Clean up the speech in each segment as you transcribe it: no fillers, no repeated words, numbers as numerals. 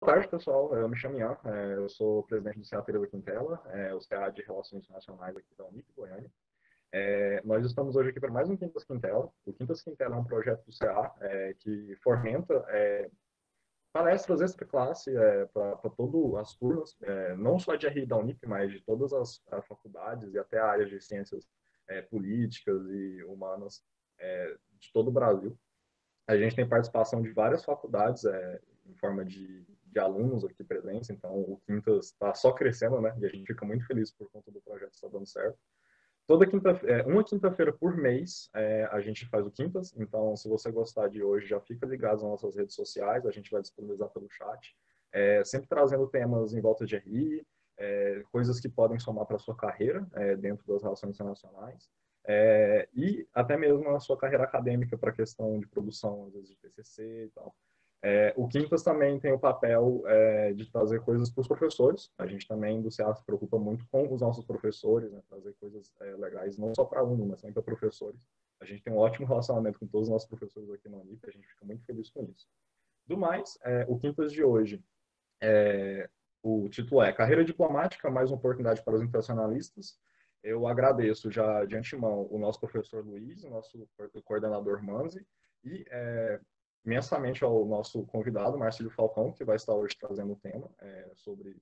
Boa tarde, pessoal. Eu me chamo Ian, eu sou presidente do CA Feira da Quintela, o CA de Relações Internacionais aqui da Unip, Goiânia. Nós estamos hoje aqui para mais um Quintas Quintela. O Quintas Quintela é um projeto do CA que fomenta palestras extra-classe para todas as turmas, não só de RI da Unip, mas de todas as faculdades e até a área de ciências políticas e humanas de todo o Brasil. A gente tem participação de várias faculdades em forma de alunos aqui presentes, então o Quintas está só crescendo, né? E a gente fica muito feliz por conta do projeto estar dando certo. Toda quinta, uma quinta-feira por mês a gente faz o Quintas, então se você gostar de hoje, já fica ligado nas nossas redes sociais, a gente vai disponibilizar pelo chat, sempre trazendo temas em volta de RI, coisas que podem somar para a sua carreira dentro das relações internacionais, e até mesmo na sua carreira acadêmica para a questão de produção, às vezes de TCC e tal. O Quintas também tem o papel de trazer coisas para os professores. A gente também do CA se preocupa muito com os nossos professores, né, trazer coisas legais, não só para alunos, mas também para professores. A gente tem um ótimo relacionamento com todos os nossos professores aqui na Unip, a gente fica muito feliz com isso. Do mais, o Quintas de hoje, o título é Carreira Diplomática, mais uma oportunidade para os internacionalistas. Eu agradeço já de antemão o nosso professor Luiz, o nosso coordenador Manzi, e imensamente ao nosso convidado, Marcílio Falcão, que vai estar hoje trazendo o tema sobre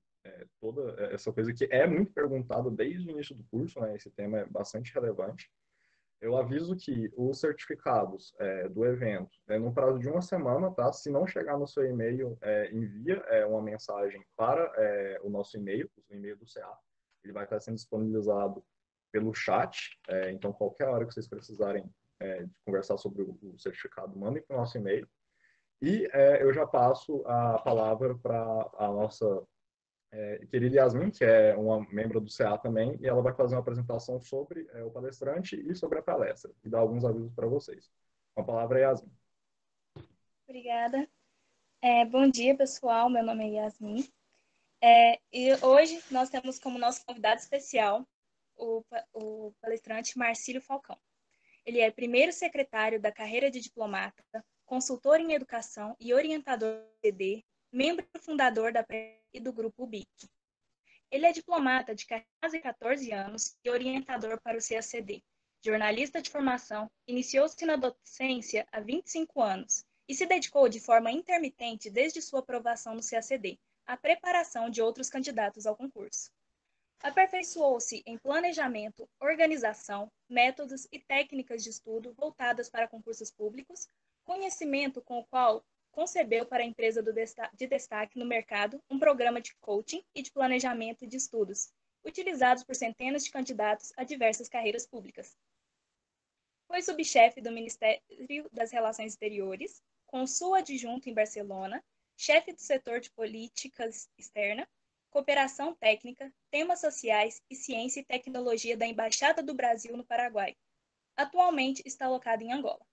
toda essa coisa que é muito perguntada desde o início do curso, né? Esse tema é bastante relevante. Eu aviso que os certificados do evento, no prazo de uma semana, tá? Se não chegar no seu e-mail, envia uma mensagem para o nosso e-mail, o e-mail do CA. Ele vai estar sendo disponibilizado pelo chat, então qualquer hora que vocês precisarem de conversar sobre o certificado, mandem para o nosso e-mail. E eu já passo a palavra para a nossa querida Yasmin, que é uma membro do CA também, e ela vai fazer uma apresentação sobre o palestrante e sobre a palestra, e dar alguns avisos para vocês. Com a palavra é Yasmin. Obrigada. Bom dia, pessoal. Meu nome é Yasmin. E hoje nós temos como nosso convidado especial o palestrante Marcílio Falcão. Ele é primeiro secretário da carreira de diplomata, consultor em educação e orientador do CD, membro fundador da PRE e do Grupo BIC. Ele é diplomata de quase 14 anos e orientador para o CACD. Jornalista de formação, iniciou-se na docência há 25 anos e se dedicou de forma intermitente desde sua aprovação no CACD, à preparação de outros candidatos ao concurso. Aperfeiçoou-se em planejamento, organização, métodos e técnicas de estudo voltadas para concursos públicos, conhecimento com o qual concebeu para a empresa de destaque no mercado um programa de coaching e de planejamento de estudos, utilizados por centenas de candidatos a diversas carreiras públicas. Foi subchefe do Ministério das Relações Exteriores, consul adjunto em Barcelona, chefe do setor de políticas externa, cooperação técnica, temas sociais e ciência e tecnologia da Embaixada do Brasil no Paraguai. Atualmente está alocado em Angola.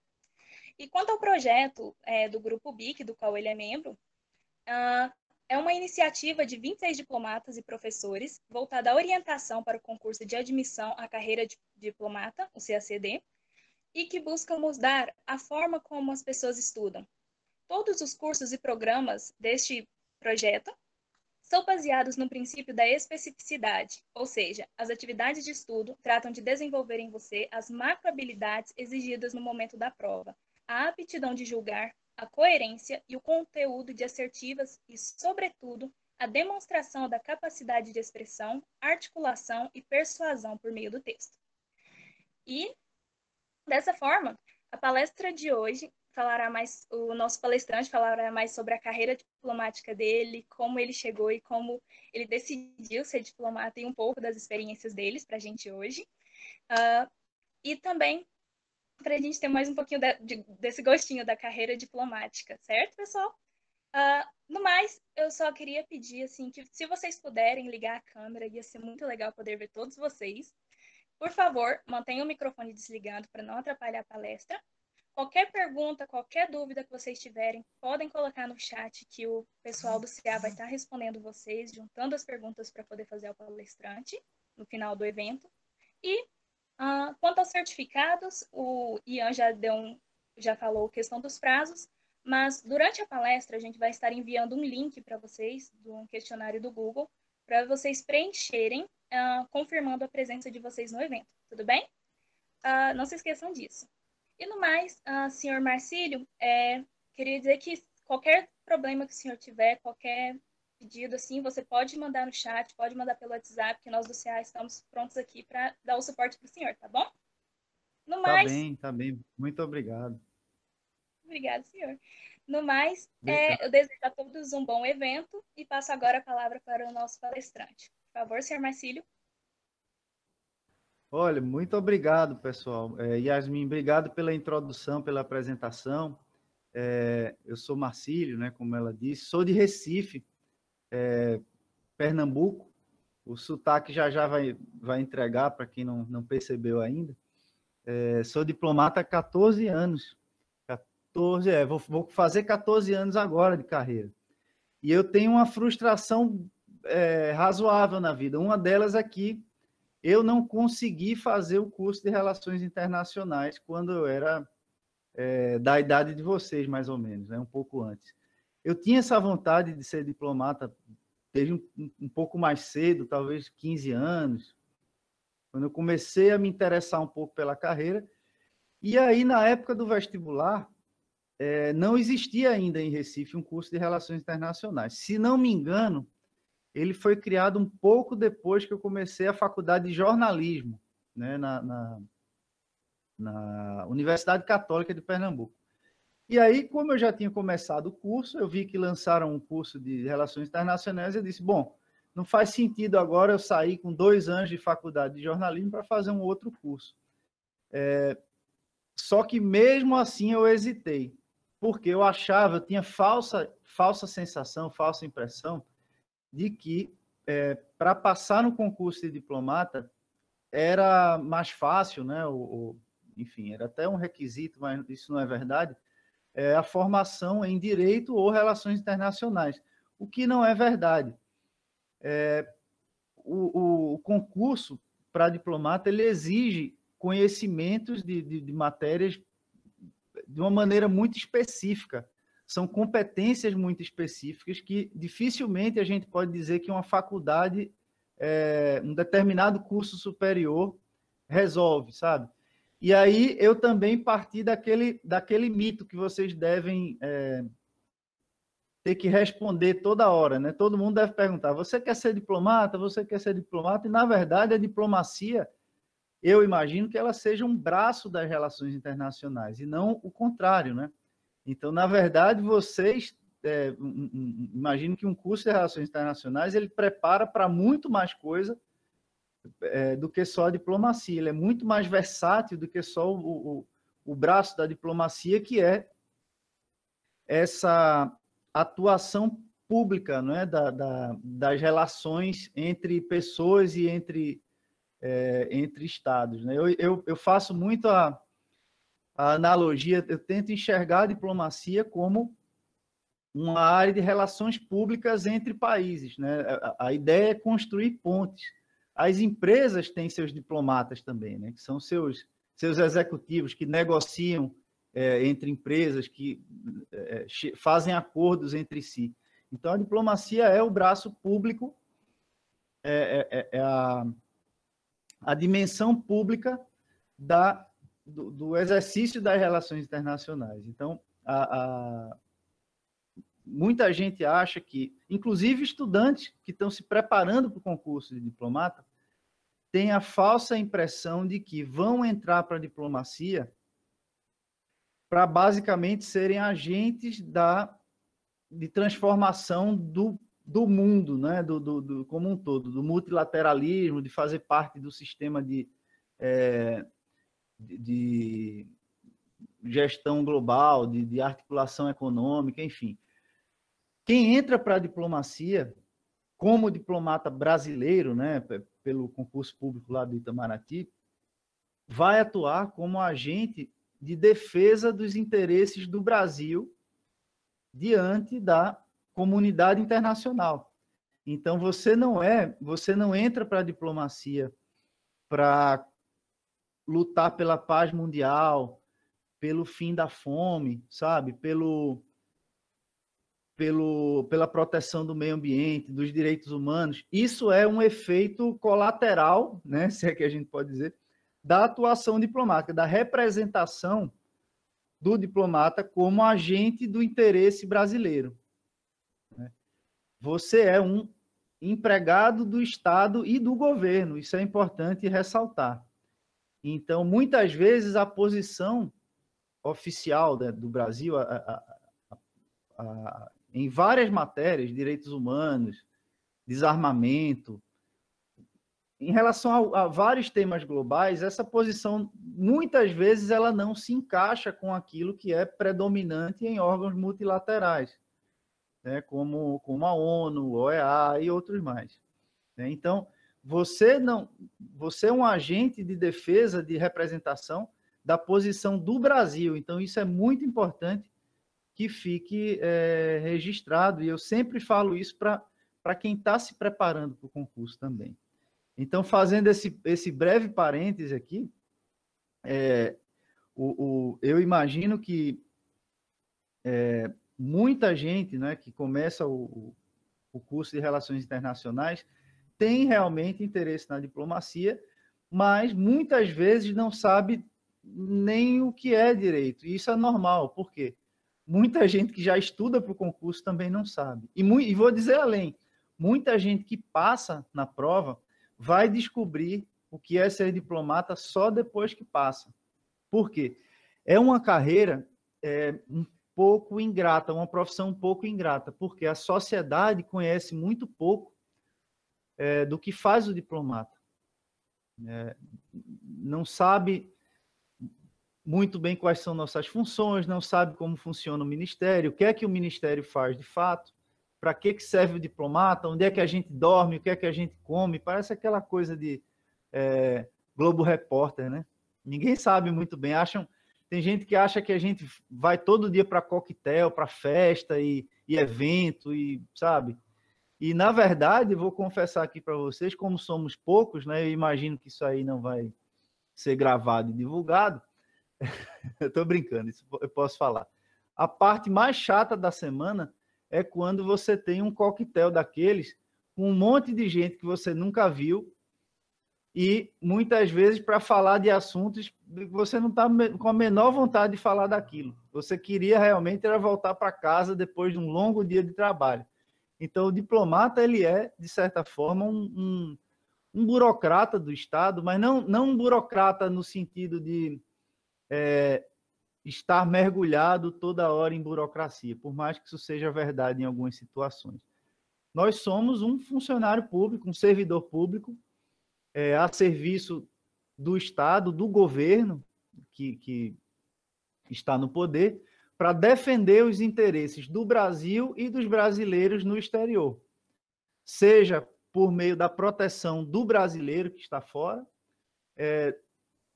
E quanto ao projeto do Grupo BIC, do qual ele é membro, é uma iniciativa de 26 diplomatas e professores voltada à orientação para o concurso de admissão à carreira de diplomata, o CACD, e que busca mudar a forma como as pessoas estudam. Todos os cursos e programas deste projeto são baseados no princípio da especificidade, ou seja, as atividades de estudo tratam de desenvolver em você as macrohabilidades exigidas no momento da prova, a aptidão de julgar, a coerência e o conteúdo de assertivas e, sobretudo, a demonstração da capacidade de expressão, articulação e persuasão por meio do texto. E, dessa forma, a palestra de hoje o nosso palestrante falará mais sobre a carreira diplomática dele, como ele chegou e como ele decidiu ser diplomata e um pouco das experiências deles para a gente hoje. E também para a gente ter mais um pouquinho desse gostinho da carreira diplomática, certo, pessoal? No mais, eu só queria pedir assim, que se vocês puderem ligar a câmera, ia ser muito legal poder ver todos vocês. Por favor, mantenha o microfone desligado para não atrapalhar a palestra. Qualquer pergunta, qualquer dúvida que vocês tiverem, podem colocar no chat que o pessoal do CA vai estar respondendo vocês, juntando as perguntas para poder fazer ao palestrante no final do evento. E quanto aos certificados, o Ian já falou a questão dos prazos. Mas durante a palestra, a gente vai estar enviando um link para vocês, de um questionário do Google, para vocês preencherem, confirmando a presença de vocês no evento, tudo bem? Não se esqueçam disso. E no mais, senhor Marcílio, queria dizer que qualquer problema que o senhor tiver, qualquer pedido, assim, você pode mandar no chat, pode mandar pelo WhatsApp, que nós do CA estamos prontos aqui para dar o suporte para o senhor, tá bom? No Tá mais, bem, tá bem. Muito obrigado. obrigada, senhor. No mais, Obrigado. eu desejo a todos um bom evento e passo agora a palavra para o nosso palestrante. Por favor, senhor Marcílio. Olha, muito obrigado, pessoal. Yasmin, obrigado pela introdução, pela apresentação. Eu sou Marcílio, né, como ela disse, sou de Recife, Pernambuco. O sotaque já vai entregar para quem não percebeu ainda. Sou diplomata há 14 anos. 14, vou fazer 14 anos agora de carreira. E eu tenho uma frustração razoável na vida. Uma delas é que eu não consegui fazer o curso de Relações Internacionais quando eu era da idade de vocês, mais ou menos, né? Um pouco antes. Eu tinha essa vontade de ser diplomata desde um pouco mais cedo, talvez 15 anos, quando eu comecei a me interessar um pouco pela carreira. E aí, na época do vestibular, não existia ainda em Recife um curso de Relações Internacionais. Se não me engano, ele foi criado um pouco depois que eu comecei a faculdade de jornalismo, né, na Universidade Católica de Pernambuco. E aí, como eu já tinha começado o curso, eu vi que lançaram um curso de Relações Internacionais e eu disse, bom, não faz sentido agora eu sair com 2 anos de faculdade de jornalismo para fazer um outro curso. Só que mesmo assim eu hesitei, porque eu achava, eu tinha falsa sensação, falsa impressão de que para passar no concurso de diplomata era mais fácil, né? Enfim, era até um requisito, mas isso não é verdade, a formação em Direito ou Relações Internacionais, o que não é verdade. O concurso para diplomata ele exige conhecimentos de matérias de uma maneira muito específica. São competências muito específicas que dificilmente a gente pode dizer que uma faculdade, um determinado curso superior resolve, sabe? E aí eu também parti daquele mito que vocês devem ter que responder toda hora, né? Todo mundo deve perguntar, você quer ser diplomata? Você quer ser diplomata? E, na verdade, a diplomacia, eu imagino que ela seja um braço das relações internacionais, e não o contrário, né? Então, na verdade, vocês, imagino que um curso de relações internacionais, ele prepara para muito mais coisa do que só a diplomacia. Ele é muito mais versátil do que só o braço da diplomacia, que é essa atuação pública, não é? Das relações entre pessoas e entre estados, né? Eu faço muito a analogia, eu tento enxergar a diplomacia como uma área de relações públicas entre países, né? A ideia é construir pontes. As empresas têm seus diplomatas também, né? Que são seus executivos que negociam entre empresas, que fazem acordos entre si. Então, a diplomacia é o braço público, a dimensão pública do exercício das relações internacionais. Então, muita gente acha que, inclusive estudantes que estão se preparando para o concurso de diplomata, têm a falsa impressão de que vão entrar para a diplomacia para basicamente serem agentes de transformação do mundo, né? Como um todo, do multilateralismo, de fazer parte do sistema de gestão global, de articulação econômica, enfim. Quem entra para a diplomacia, como diplomata brasileiro, né, pelo concurso público lá do Itamaraty, vai atuar como agente de defesa dos interesses do Brasil diante da comunidade internacional. Então, você não entra para a diplomacia para lutar pela paz mundial, pelo fim da fome, sabe? pela proteção do meio ambiente, dos direitos humanos. Isso é um efeito colateral, né, se é que a gente pode dizer, da atuação diplomática, da representação do diplomata como agente do interesse brasileiro. Você é um empregado do Estado e do governo, isso é importante ressaltar. Então, muitas vezes, a posição oficial do Brasil em várias matérias, direitos humanos, desarmamento, em relação a vários temas globais, essa posição, muitas vezes, ela não se encaixa com aquilo que é predominante em órgãos multilaterais, né, como a ONU, OEA e outros mais. Então, você é um agente de defesa, de representação da posição do Brasil. Então, isso é muito importante que fique registrado, e eu sempre falo isso para quem está se preparando para o concurso também. Então, fazendo esse breve parêntese aqui, eu imagino que muita gente, né, que começa o curso de Relações Internacionais tem realmente interesse na diplomacia, mas muitas vezes não sabe nem o que é direito. E isso é normal, por quê? Muita gente que já estuda para o concurso também não sabe. E vou dizer além, muita gente que passa na prova vai descobrir o que é ser diplomata só depois que passa. Por quê? É uma carreira um pouco ingrata, uma profissão um pouco ingrata, porque a sociedade conhece muito pouco do que faz o diplomata. Não sabe muito bem quais são nossas funções, não sabe como funciona o ministério, o que é que o ministério faz de fato, para que serve o diplomata, onde é que a gente dorme, o que é que a gente come, parece aquela coisa de Globo Repórter, né? Ninguém sabe muito bem, tem gente que acha que a gente vai todo dia para coquetel, para festa e evento, e sabe? E, na verdade, vou confessar aqui para vocês, como somos poucos, né? Eu imagino que isso aí não vai ser gravado e divulgado. Eu estou brincando, isso eu posso falar. A parte mais chata da semana é quando você tem um coquetel daqueles com um monte de gente que você nunca viu e, muitas vezes, para falar de assuntos que você não está com a menor vontade de falar daquilo. Você queria realmente era voltar para casa depois de um longo dia de trabalho. Então, o diplomata, ele é, de certa forma, um burocrata do Estado, mas não um burocrata no sentido de estar mergulhado toda hora em burocracia, por mais que isso seja verdade em algumas situações. Nós somos um funcionário público, um servidor público, a serviço do Estado, do governo, que está no poder, para defender os interesses do Brasil e dos brasileiros no exterior, seja por meio da proteção do brasileiro que está fora,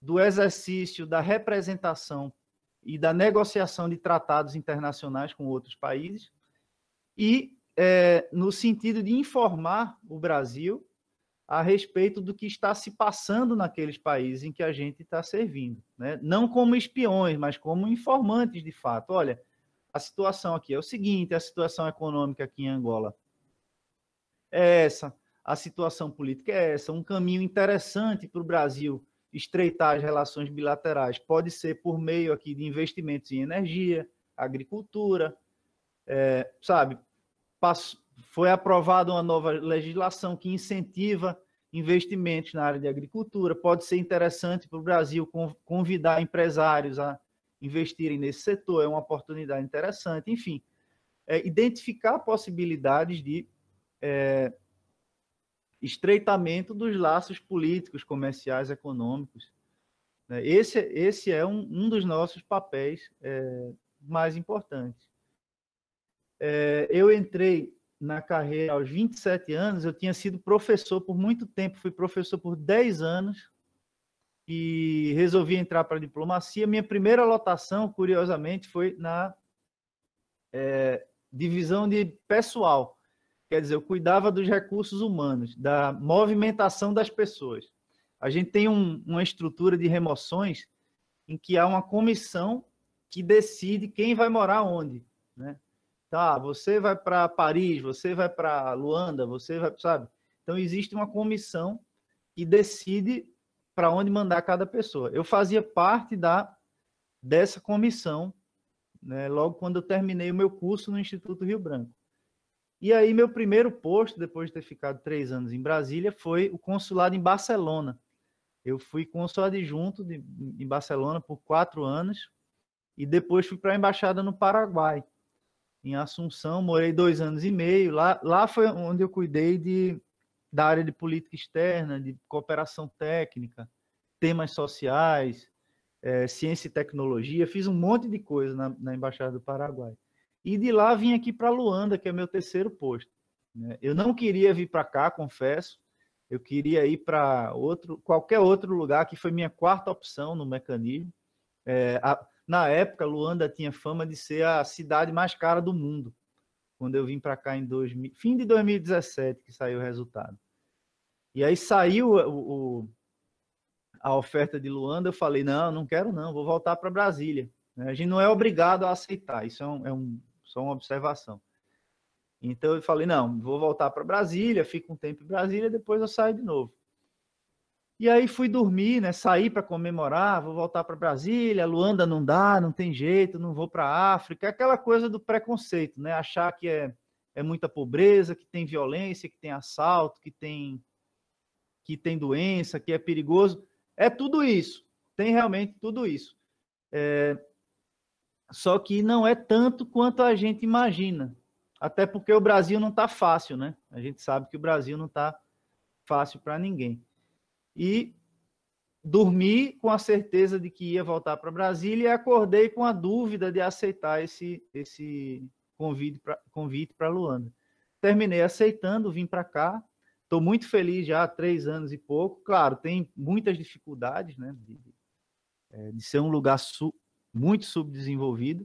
do exercício da representação e da negociação de tratados internacionais com outros países, e no sentido de informar o Brasil a respeito do que está se passando naqueles países em que a gente está servindo, né? Não como espiões, mas como informantes de fato. Olha, a situação aqui é o seguinte, a situação econômica aqui em Angola é essa, a situação política é essa, um caminho interessante para o Brasil estreitar as relações bilaterais pode ser por meio aqui de investimentos em energia, agricultura, sabe? Foi aprovada uma nova legislação que incentiva investimentos na área de agricultura. Pode ser interessante para o Brasil convidar empresários a investirem nesse setor, é uma oportunidade interessante. Enfim, identificar possibilidades de estreitamento dos laços políticos, comerciais, econômicos. Esse é um dos nossos papéis mais importantes. Eu entrei na carreira aos 27 anos, eu tinha sido professor por muito tempo, fui professor por 10 anos e resolvi entrar para a diplomacia. Minha primeira lotação, curiosamente, foi na divisão de pessoal. Quer dizer, eu cuidava dos recursos humanos, da movimentação das pessoas. A gente tem uma estrutura de remoções em que há uma comissão que decide quem vai morar onde, né? Tá, você vai para Paris, você vai para Luanda, você vai, sabe? Então, existe uma comissão que decide para onde mandar cada pessoa. Eu fazia parte dessa comissão, né, logo quando eu terminei o meu curso no Instituto Rio Branco. E aí, meu primeiro posto, depois de ter ficado 3 anos em Brasília, foi o consulado em Barcelona. Eu fui cônsul adjunto em Barcelona por 4 anos e depois fui para a embaixada no Paraguai, em Assunção, morei 2 anos e meio. Lá foi onde eu cuidei da área de política externa, de cooperação técnica, temas sociais, ciência e tecnologia. Fiz um monte de coisa na Embaixada do Paraguai. E de lá vim aqui para Luanda, que é meu terceiro posto. Eu não queria vir para cá, confesso. Eu queria ir para qualquer outro lugar, que foi minha quarta opção no mecanismo. Na época, Luanda tinha fama de ser a cidade mais cara do mundo. Quando eu vim para cá em fim de 2017, que saiu o resultado. E aí saiu a oferta de Luanda, eu falei, não quero não, vou voltar para Brasília. A gente não é obrigado a aceitar, isso só uma observação. Então eu falei, não, vou voltar para Brasília, fico um tempo em Brasília, depois eu saio de novo. E aí fui dormir, né? Saí para comemorar, vou voltar para Brasília, Luanda não dá, não tem jeito, não vou para a África, aquela coisa do preconceito, né? Achar que é muita pobreza, que tem violência, que tem assalto, que tem doença, que é perigoso. É tudo isso, tem realmente tudo isso. Só que não é tanto quanto a gente imagina, até porque o Brasil não está fácil, né? A gente sabe que o Brasil não está fácil para ninguém. E dormi com a certeza de que ia voltar para Brasília e acordei com a dúvida de aceitar esse convite para Luanda. Terminei aceitando, vim para cá. Estou muito feliz já há 3 anos e pouco. Claro, tem muitas dificuldades, né, de ser um lugar muito subdesenvolvido.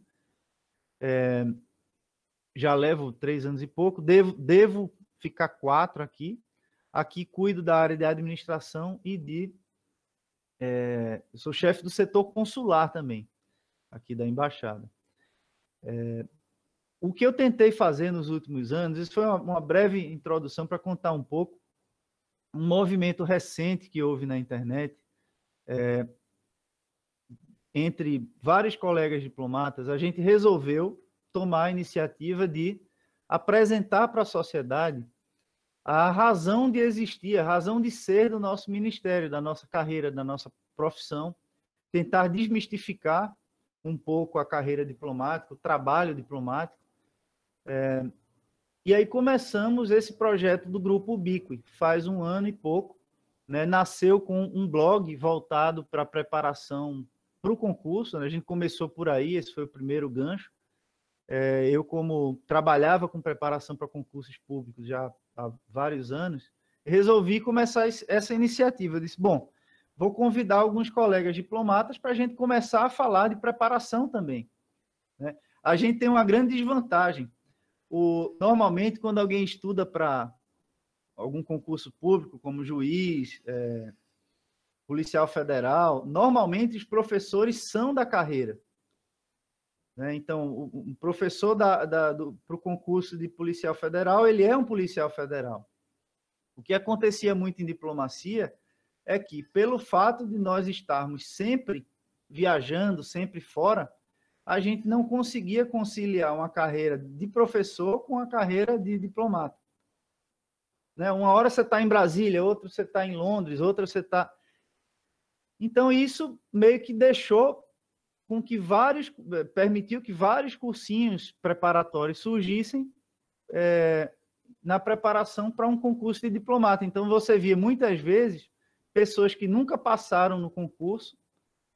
Já levo 3 anos e pouco. Devo ficar 4 aqui. Aqui cuido da área de administração e eu sou chefe do setor consular também, aqui da embaixada. O que eu tentei fazer nos últimos anos, isso foi uma breve introdução para contar um pouco, um movimento recente que houve na internet, entre vários colegas diplomatas, a gente resolveu tomar a iniciativa de apresentar para a sociedade a razão de existir, a razão de ser do nosso ministério, da nossa carreira, da nossa profissão, tentar desmistificar um pouco a carreira diplomática, o trabalho diplomático. E aí começamos esse projeto do Grupo Ubique, faz 1 ano e pouco, né? Nasceu com um blog voltado para a preparação para o concurso, né? A gente começou por aí, esse foi o primeiro gancho. Eu, como trabalhava com preparação para concursos públicos já há vários anos, resolvi começar essa iniciativa. Eu disse, bom, vou convidar alguns colegas diplomatas para a gente começar a falar de preparação também, né? A gente tem uma grande desvantagem. Normalmente, quando alguém estuda para algum concurso público, como juiz, policial federal, normalmente os professores são da carreira. Então, o professor para o concurso de policial federal, ele é um policial federal. O que acontecia muito em diplomacia é que, pelo fato de nós estarmos sempre viajando, sempre fora, a gente não conseguia conciliar uma carreira de professor com a carreira de diplomata. Uma hora você está em Brasília, outra você está em Londres, outra você está... Então, isso meio que permitiu que vários cursinhos preparatórios surgissem na preparação para um concurso de diplomata. Então, você via muitas vezes pessoas que nunca passaram no concurso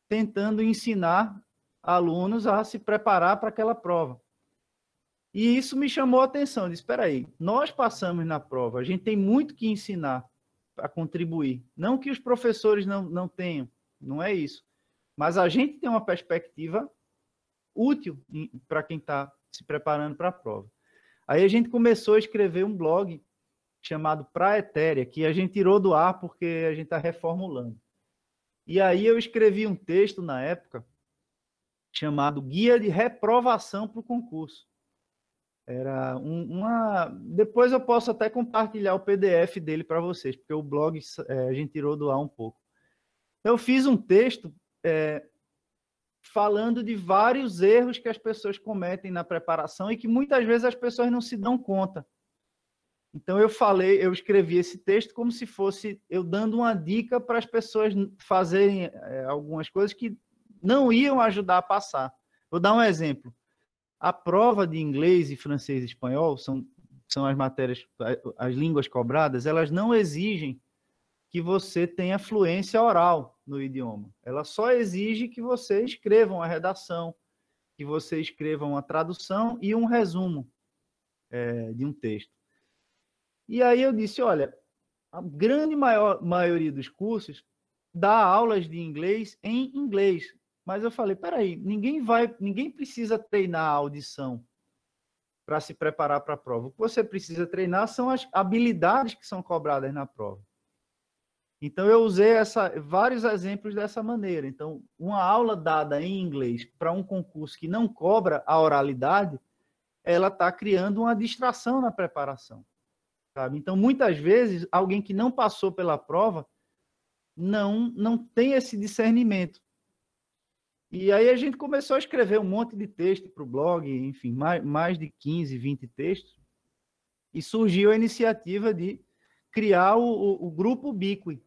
tentando ensinar alunos a se preparar para aquela prova. E isso me chamou a atenção. Eu disse, espera aí, nós passamos na prova, a gente tem muito que ensinar a contribuir. Não que os professores não tenham, não é isso. Mas a gente tem uma perspectiva útil para quem está se preparando para a prova. Aí a gente começou a escrever um blog chamado Praetéria, que a gente tirou do ar porque a gente está reformulando. E aí eu escrevi um texto na época chamado Guia de Reprovação para o Concurso. Era Depois eu posso até compartilhar o PDF dele para vocês, porque o blog a gente tirou do ar um pouco. Eu fiz um texto falando de vários erros que as pessoas cometem na preparação e que muitas vezes as pessoas não se dão conta. Então eu escrevi esse texto como se fosse eu dando uma dica para as pessoas fazerem algumas coisas que não iam ajudar a passar. Vou dar um exemplo. A prova de inglês e francês e espanhol são as matérias, as línguas cobradas, elas não exigem que você tenha fluência oral no idioma. Ela só exige que você escreva uma redação, que você escreva uma tradução e um resumo de um texto. E aí eu disse, olha, a grande maioria dos cursos dá aulas de inglês em inglês. Mas eu falei, peraí, ninguém precisa treinar a audição para se preparar para a prova. O que você precisa treinar são as habilidades que são cobradas na prova. Então, eu usei vários exemplos dessa maneira. Então, uma aula dada em inglês para um concurso que não cobra a oralidade, ela está criando uma distração na preparação. Sabe? Então, muitas vezes, alguém que não passou pela prova não tem esse discernimento. E aí a gente começou a escrever um monte de texto para o blog, enfim, mais de 15, 20 textos, e surgiu a iniciativa de criar o grupo Ubique,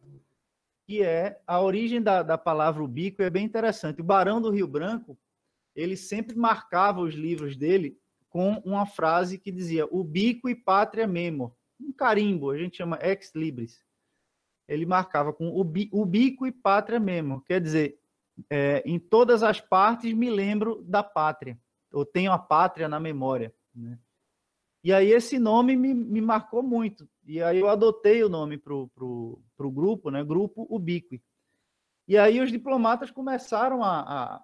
que é a origem da palavra Ubique, é bem interessante. O Barão do Rio Branco, ele sempre marcava os livros dele com uma frase que dizia Ubique Patria Memor, um carimbo, a gente chama ex libris. Ele marcava com Ubique Patria Memor, quer dizer, em todas as partes me lembro da pátria, ou tenho a pátria na memória, né? E aí esse nome me marcou muito, e aí eu adotei o nome pro grupo, né? Grupo Ubique. E aí os diplomatas começaram a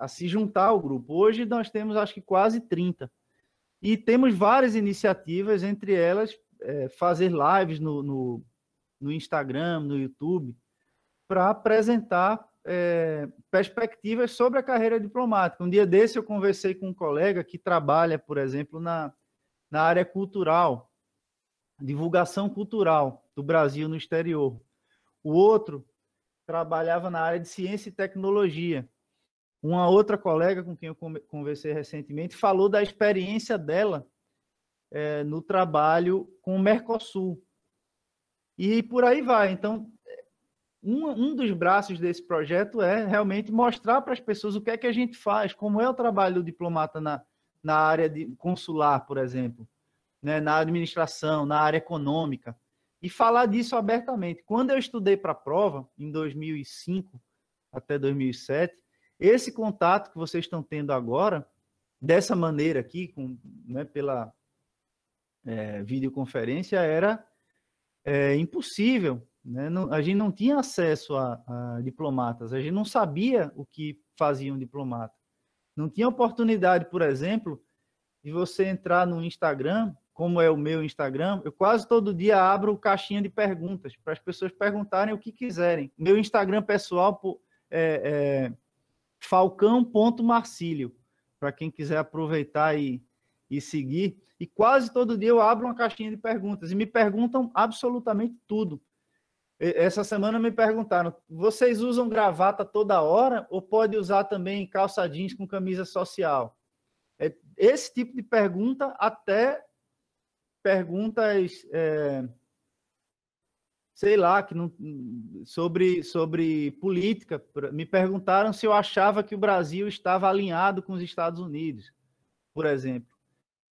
se juntar ao grupo. Hoje nós temos acho que quase 30, e temos várias iniciativas, entre elas fazer lives no Instagram, no YouTube, para apresentar perspectivas sobre a carreira diplomática. Um dia desse eu conversei com um colega que trabalha, por exemplo, na área cultural, divulgação cultural do Brasil no exterior. O outro trabalhava na área de ciência e tecnologia. Uma outra colega com quem eu conversei recentemente falou da experiência dela no trabalho com o Mercosul. E por aí vai. Então, um dos braços desse projeto é realmente mostrar para as pessoas o que é que a gente faz, como é o trabalho do diplomata na área de consular, por exemplo, né, na administração, na área econômica, e falar disso abertamente. Quando eu estudei para a prova, em 2005 até 2007, esse contato que vocês estão tendo agora, dessa maneira aqui, né, pela videoconferência, era impossível. Né? A gente não tinha acesso a diplomatas, a gente não sabia o que fazia um diplomata. Não tinha oportunidade, por exemplo, de você entrar no Instagram, como é o meu Instagram, eu quase todo dia abro caixinha de perguntas para as pessoas perguntarem o que quiserem. Meu Instagram pessoal é falcão.marcílio, para quem quiser aproveitar e seguir. E quase todo dia eu abro uma caixinha de perguntas e me perguntam absolutamente tudo. Essa semana me perguntaram, vocês usam gravata toda hora ou pode usar também calça jeans com camisa social? Esse tipo de pergunta, até perguntas, sei lá, sobre política. Me perguntaram se eu achava que o Brasil estava alinhado com os Estados Unidos, por exemplo.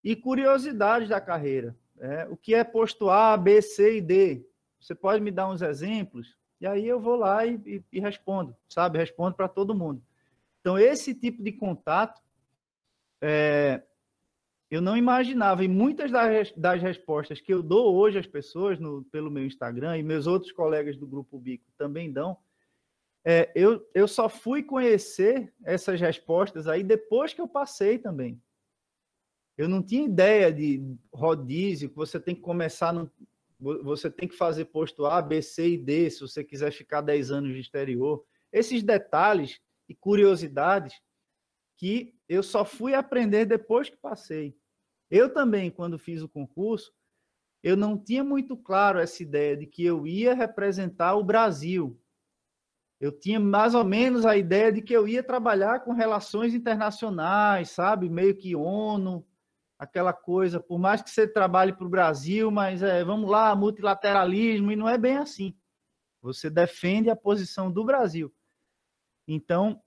E curiosidades da carreira. O que é posto A, B, C e D? Você pode me dar uns exemplos? E aí eu vou lá e respondo, sabe? Respondo para todo mundo. Então, esse tipo de contato, eu não imaginava. E muitas das respostas que eu dou hoje às pessoas pelo meu Instagram, e meus outros colegas do Grupo Ubique também dão, eu só fui conhecer essas respostas aí depois que eu passei também. Eu não tinha ideia de rodízio, que você tem que começar você tem que fazer posto A, B, C e D, se você quiser ficar 10 anos de exterior. Esses detalhes e curiosidades que eu só fui aprender depois que passei. Eu também, quando fiz o concurso, eu não tinha muito claro essa ideia de que eu ia representar o Brasil. Eu tinha mais ou menos a ideia de que eu ia trabalhar com relações internacionais, sabe? Meio que ONU, aquela coisa, por mais que você trabalhe para o Brasil, mas vamos lá, multilateralismo, e não é bem assim. Você defende a posição do Brasil. Então,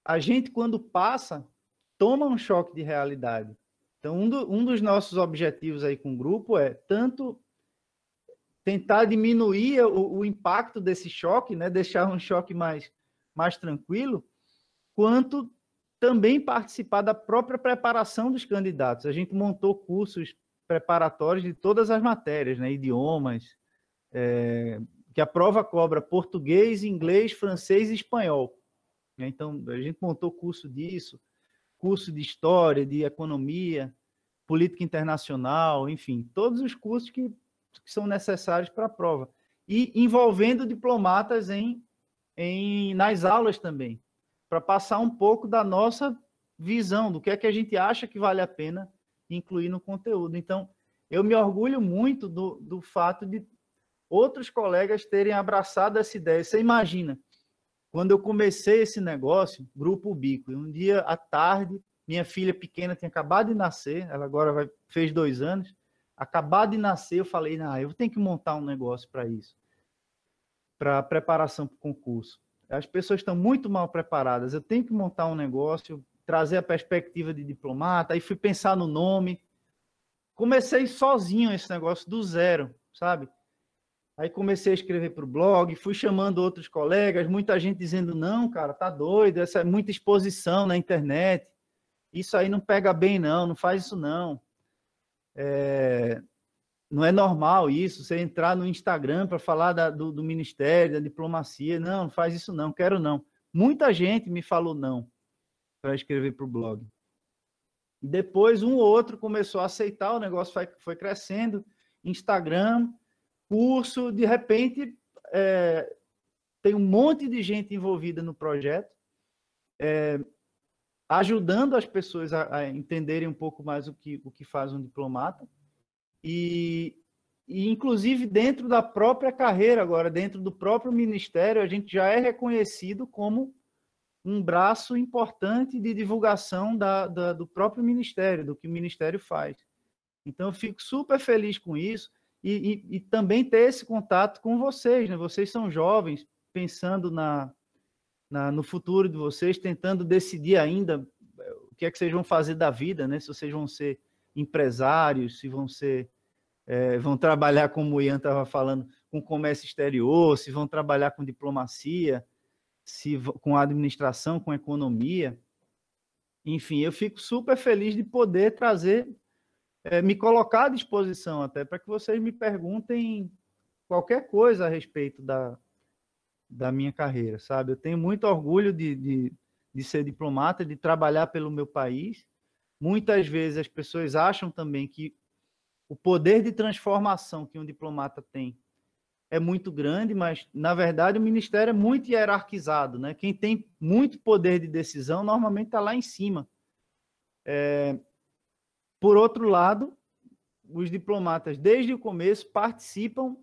a gente, quando passa, toma um choque de realidade. Então, um dos nossos objetivos aí com o grupo é tanto tentar diminuir o impacto desse choque, né? Deixar um choque mais tranquilo, quanto também participar da própria preparação dos candidatos. A gente montou cursos preparatórios de todas as matérias, né? Idiomas, que a prova cobra português, inglês, francês e espanhol. Então, a gente montou curso disso, curso de história, de economia, política internacional, enfim, todos os cursos que são necessários para a prova. E envolvendo diplomatas nas aulas também, para passar um pouco da nossa visão, do que é que a gente acha que vale a pena incluir no conteúdo. Então, eu me orgulho muito do fato de outros colegas terem abraçado essa ideia. Você imagina, quando eu comecei esse negócio, Grupo Bico, um dia à tarde, minha filha pequena tinha acabado de nascer, ela agora fez 2 anos, acabado de nascer, eu falei, eu tenho que montar um negócio para isso, para preparação para o concurso. As pessoas estão muito mal preparadas, eu tenho que montar um negócio, trazer a perspectiva de diplomata, aí fui pensar no nome, comecei sozinho esse negócio do zero, sabe? Aí comecei a escrever para o blog, fui chamando outros colegas, muita gente dizendo, não, cara, tá doido, essa é muita exposição na internet, isso aí não pega bem não faz isso não. Não é normal isso, você entrar no Instagram para falar do ministério, da diplomacia, não faz isso não, quero não. Muita gente me falou não para escrever para o blog. Depois um ou outro começou a aceitar, o negócio foi crescendo, Instagram, curso, de repente tem um monte de gente envolvida no projeto, ajudando as pessoas a entenderem um pouco mais o que faz um diplomata, e inclusive dentro da própria carreira agora, dentro do próprio ministério, a gente já é reconhecido como um braço importante de divulgação do próprio ministério, do que o ministério faz. Então, eu fico super feliz com isso e também ter esse contato com vocês, né? Vocês são jovens, pensando no futuro de vocês, tentando decidir ainda o que é que vocês vão fazer da vida, né? Se vocês vão ser empresários, se vão trabalhar, como o Ian estava falando, com comércio exterior, se vão trabalhar com diplomacia, com administração, com economia. Enfim, eu fico super feliz de poder trazer, me colocar à disposição até para que vocês me perguntem qualquer coisa a respeito da minha carreira, sabe? Eu tenho muito orgulho de ser diplomata, de trabalhar pelo meu país. Muitas vezes as pessoas acham também que o poder de transformação que um diplomata tem é muito grande, mas, na verdade, o ministério é muito hierarquizado, né? Quem tem muito poder de decisão, normalmente está lá em cima. Por outro lado, os diplomatas, desde o começo, participam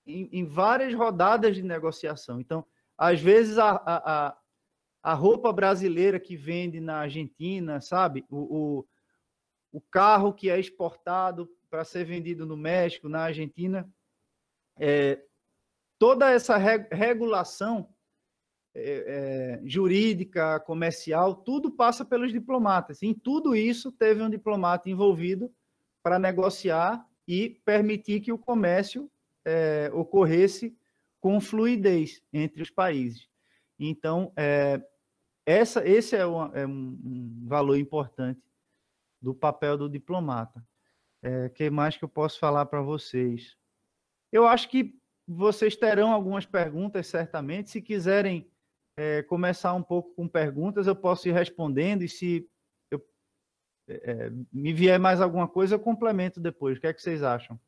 em várias rodadas de negociação. Então, às vezes, a roupa brasileira que vende na Argentina, sabe? O carro que é exportado para ser vendido no México, na Argentina, toda essa regulação jurídica, comercial, tudo passa pelos diplomatas. Em tudo isso, teve um diplomata envolvido para negociar e permitir que o comércio ocorresse com fluidez entre os países. Então, esse é um valor importante do papel do diplomata. O que mais que eu posso falar para vocês? Eu acho que vocês terão algumas perguntas, certamente. Se quiserem começar um pouco com perguntas, eu posso ir respondendo, e se me vier mais alguma coisa, eu complemento depois. O que é que vocês acham?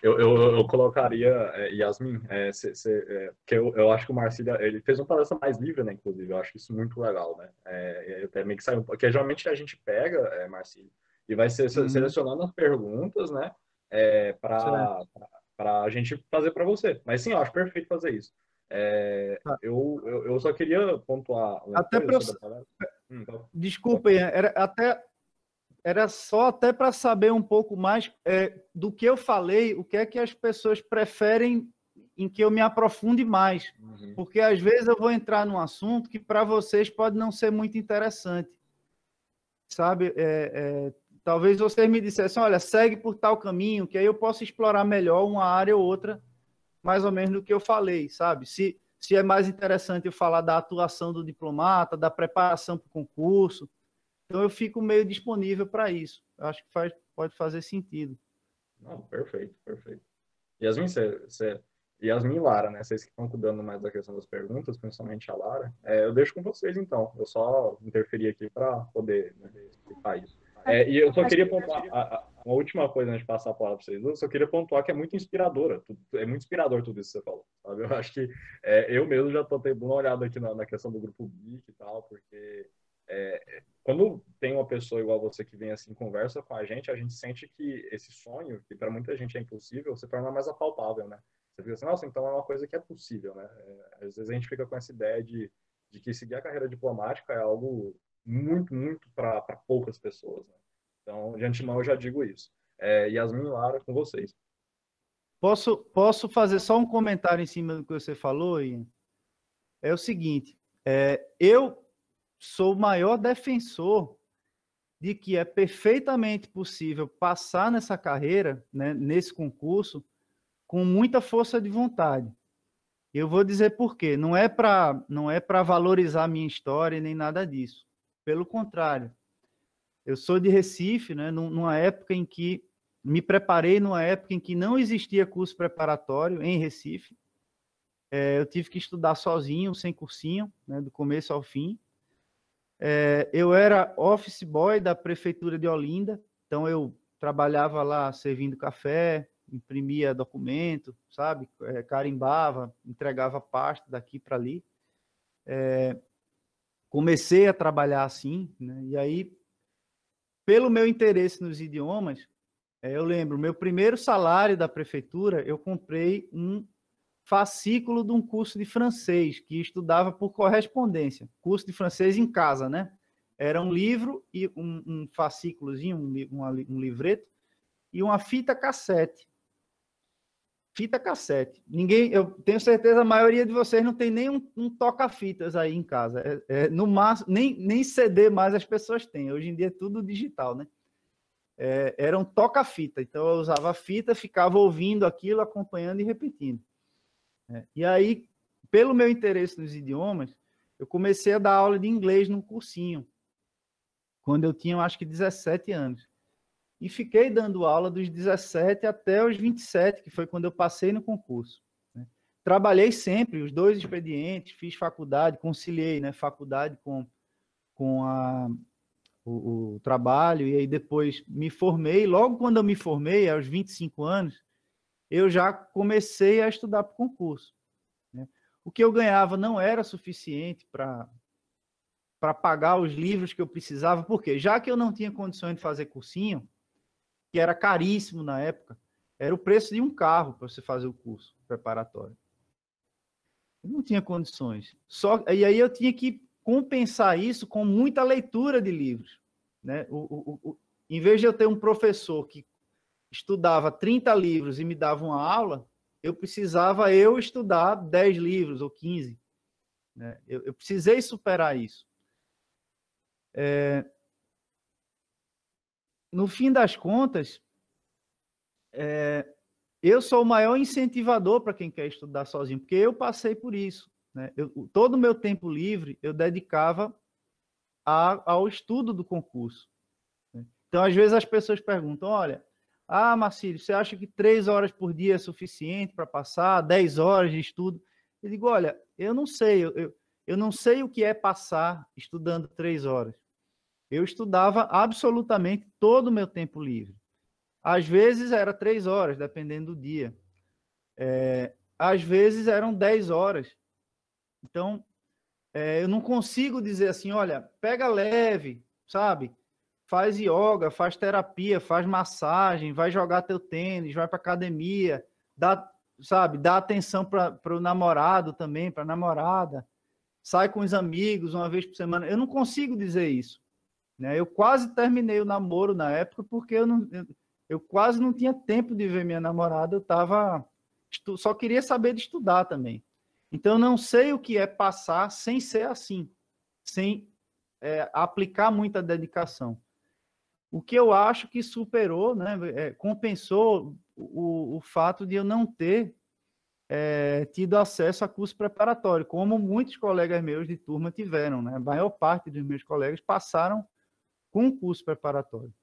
eu colocaria, Yasmin, porque eu acho que o Marcílio, ele fez uma palestra mais livre, né, inclusive, eu acho isso muito legal, né, eu até meio que saiu, porque geralmente a gente pega, Marcílio, e vai selecionando as perguntas, né, para Certo. a gente fazer para você, mas sim, eu acho perfeito fazer isso. Tá. Eu só queria pontuar uma Até coisa para. sobre a palestra. Então, Desculpa, Ian, era só até para saber um pouco mais do que eu falei, o que é que as pessoas preferem em que eu me aprofunde mais. Porque às vezes eu vou entrar num assunto que para vocês pode não ser muito interessante. Sabe? Talvez vocês me dissessem, olha, segue por tal caminho, que aí eu posso explorar melhor uma área ou outra, mais ou menos do que eu falei, sabe? Se é mais interessante eu falar da atuação do diplomata, da preparação para o concurso, então eu fico meio disponível para isso. Acho que pode fazer sentido. não, perfeito, perfeito. Yasmin, Yasmin e Lara, né? Vocês que estão cuidando mais da questão das perguntas, principalmente a Lara. Eu deixo com vocês, então. Eu só interferi aqui para poder, né, explicar isso. E eu só queria pontuar uma última coisa antes de passar a palavra para vocês. Eu só queria pontuar que é muito inspiradora. É muito inspirador tudo isso que você falou. Sabe? Eu acho que eu mesmo já estou tendo uma olhada aqui na questão do grupo Geek e tal, porque quando tem uma pessoa igual você que vem assim, conversa com a gente sente que esse sonho, que para muita gente é impossível, se torna mais apalpável, né? Você fica assim, nossa, então é uma coisa que é possível, né? Às vezes a gente fica com essa ideia de que seguir a carreira diplomática é algo muito, muito para poucas pessoas, né? Então, de antemão, eu já digo isso. Yasmin e Lara, com vocês. Posso fazer só um comentário em cima do que você falou, Ian? É o seguinte, eu sou o maior defensor de que é perfeitamente possível passar nessa carreira, né, nesse concurso, com muita força de vontade. Eu vou dizer por quê. Não é para valorizar a minha história nem nada disso. Pelo contrário. Eu sou de Recife, né, numa época em que me preparei, numa época em que não existia curso preparatório em Recife. Eu tive que estudar sozinho, sem cursinho, né, do começo ao fim. Eu era office boy da prefeitura de Olinda, então eu trabalhava lá servindo café, imprimia documento, sabe, carimbava, entregava pasta daqui para ali. Comecei a trabalhar assim, né, e aí, pelo meu interesse nos idiomas, eu lembro, meu primeiro salário da prefeitura, eu comprei um fascículo de um curso de francês, que estudava por correspondência, curso de francês em casa, né? Era um livro e um fascículozinho, um livreto, e uma fita cassete. Fita cassete. Eu tenho certeza, a maioria de vocês não tem nem um toca-fitas aí em casa. No máximo, nem CD mais as pessoas têm. Hoje em dia é tudo digital, né? Era um toca-fita. Então eu usava a fita, ficava ouvindo aquilo, acompanhando e repetindo. E aí, pelo meu interesse nos idiomas, eu comecei a dar aula de inglês num cursinho, quando eu tinha, acho que, 17 anos. E fiquei dando aula dos 17 até os 27, que foi quando eu passei no concurso. Trabalhei sempre, os 2 expedientes, fiz faculdade, conciliei, né, faculdade com o trabalho, e aí depois me formei. Logo quando eu me formei, aos 25 anos, eu já comecei a estudar para o concurso. Né? O que eu ganhava não era suficiente para pagar os livros que eu precisava, porque já que eu não tinha condições de fazer cursinho, que era caríssimo na época, era o preço de um carro para você fazer o curso preparatório. Eu não tinha condições. E aí eu tinha que compensar isso com muita leitura de livros. Né? Em vez de eu ter um professor que estudava 30 livros e me dava uma aula, eu precisava estudar 10 livros ou 15. Né? Eu precisei superar isso. No fim das contas, eu sou o maior incentivador para quem quer estudar sozinho, porque eu passei por isso. Né? Todo o meu tempo livre eu dedicava ao estudo do concurso. Né? Então, às vezes as pessoas perguntam, olha, Marcílio, você acha que 3 horas por dia é suficiente para passar, 10 horas de estudo? Eu digo, olha, eu não sei, eu não sei o que é passar estudando 3 horas. Eu estudava absolutamente todo o meu tempo livre. Às vezes era 3 horas, dependendo do dia. Às vezes eram 10 horas. Então, eu não consigo dizer assim, olha, pega leve, sabe? Faz yoga, faz terapia, faz massagem, vai jogar teu tênis, vai para academia, dá atenção para o namorado também, para a namorada, sai com os amigos uma vez por semana. Eu não consigo dizer isso, né? Eu quase terminei o namoro na época porque eu quase não tinha tempo de ver minha namorada, só queria saber de estudar também. Então, eu não sei o que é passar sem ser assim, sem aplicar muita dedicação. O que eu acho que superou, né, compensou o fato de eu não ter tido acesso a curso preparatório, como muitos colegas meus de turma tiveram, né? A maior parte dos meus colegas passaram com curso preparatório.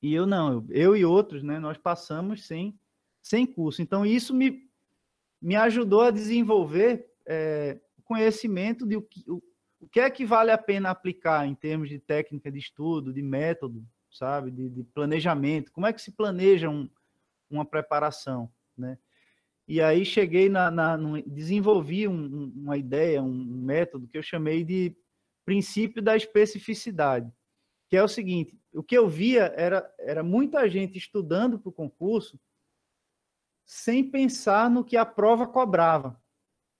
E eu não, eu e outros, né, nós passamos sem curso. Então, isso me ajudou a desenvolver conhecimento de o que é que vale a pena aplicar em termos de técnica de estudo, de método, sabe, de planejamento. Como é que se planeja uma preparação, né? E aí cheguei desenvolvi uma ideia, um método que eu chamei de princípio da especificidade, que é o seguinte: o que eu via era muita gente estudando para o concurso sem pensar no que a prova cobrava.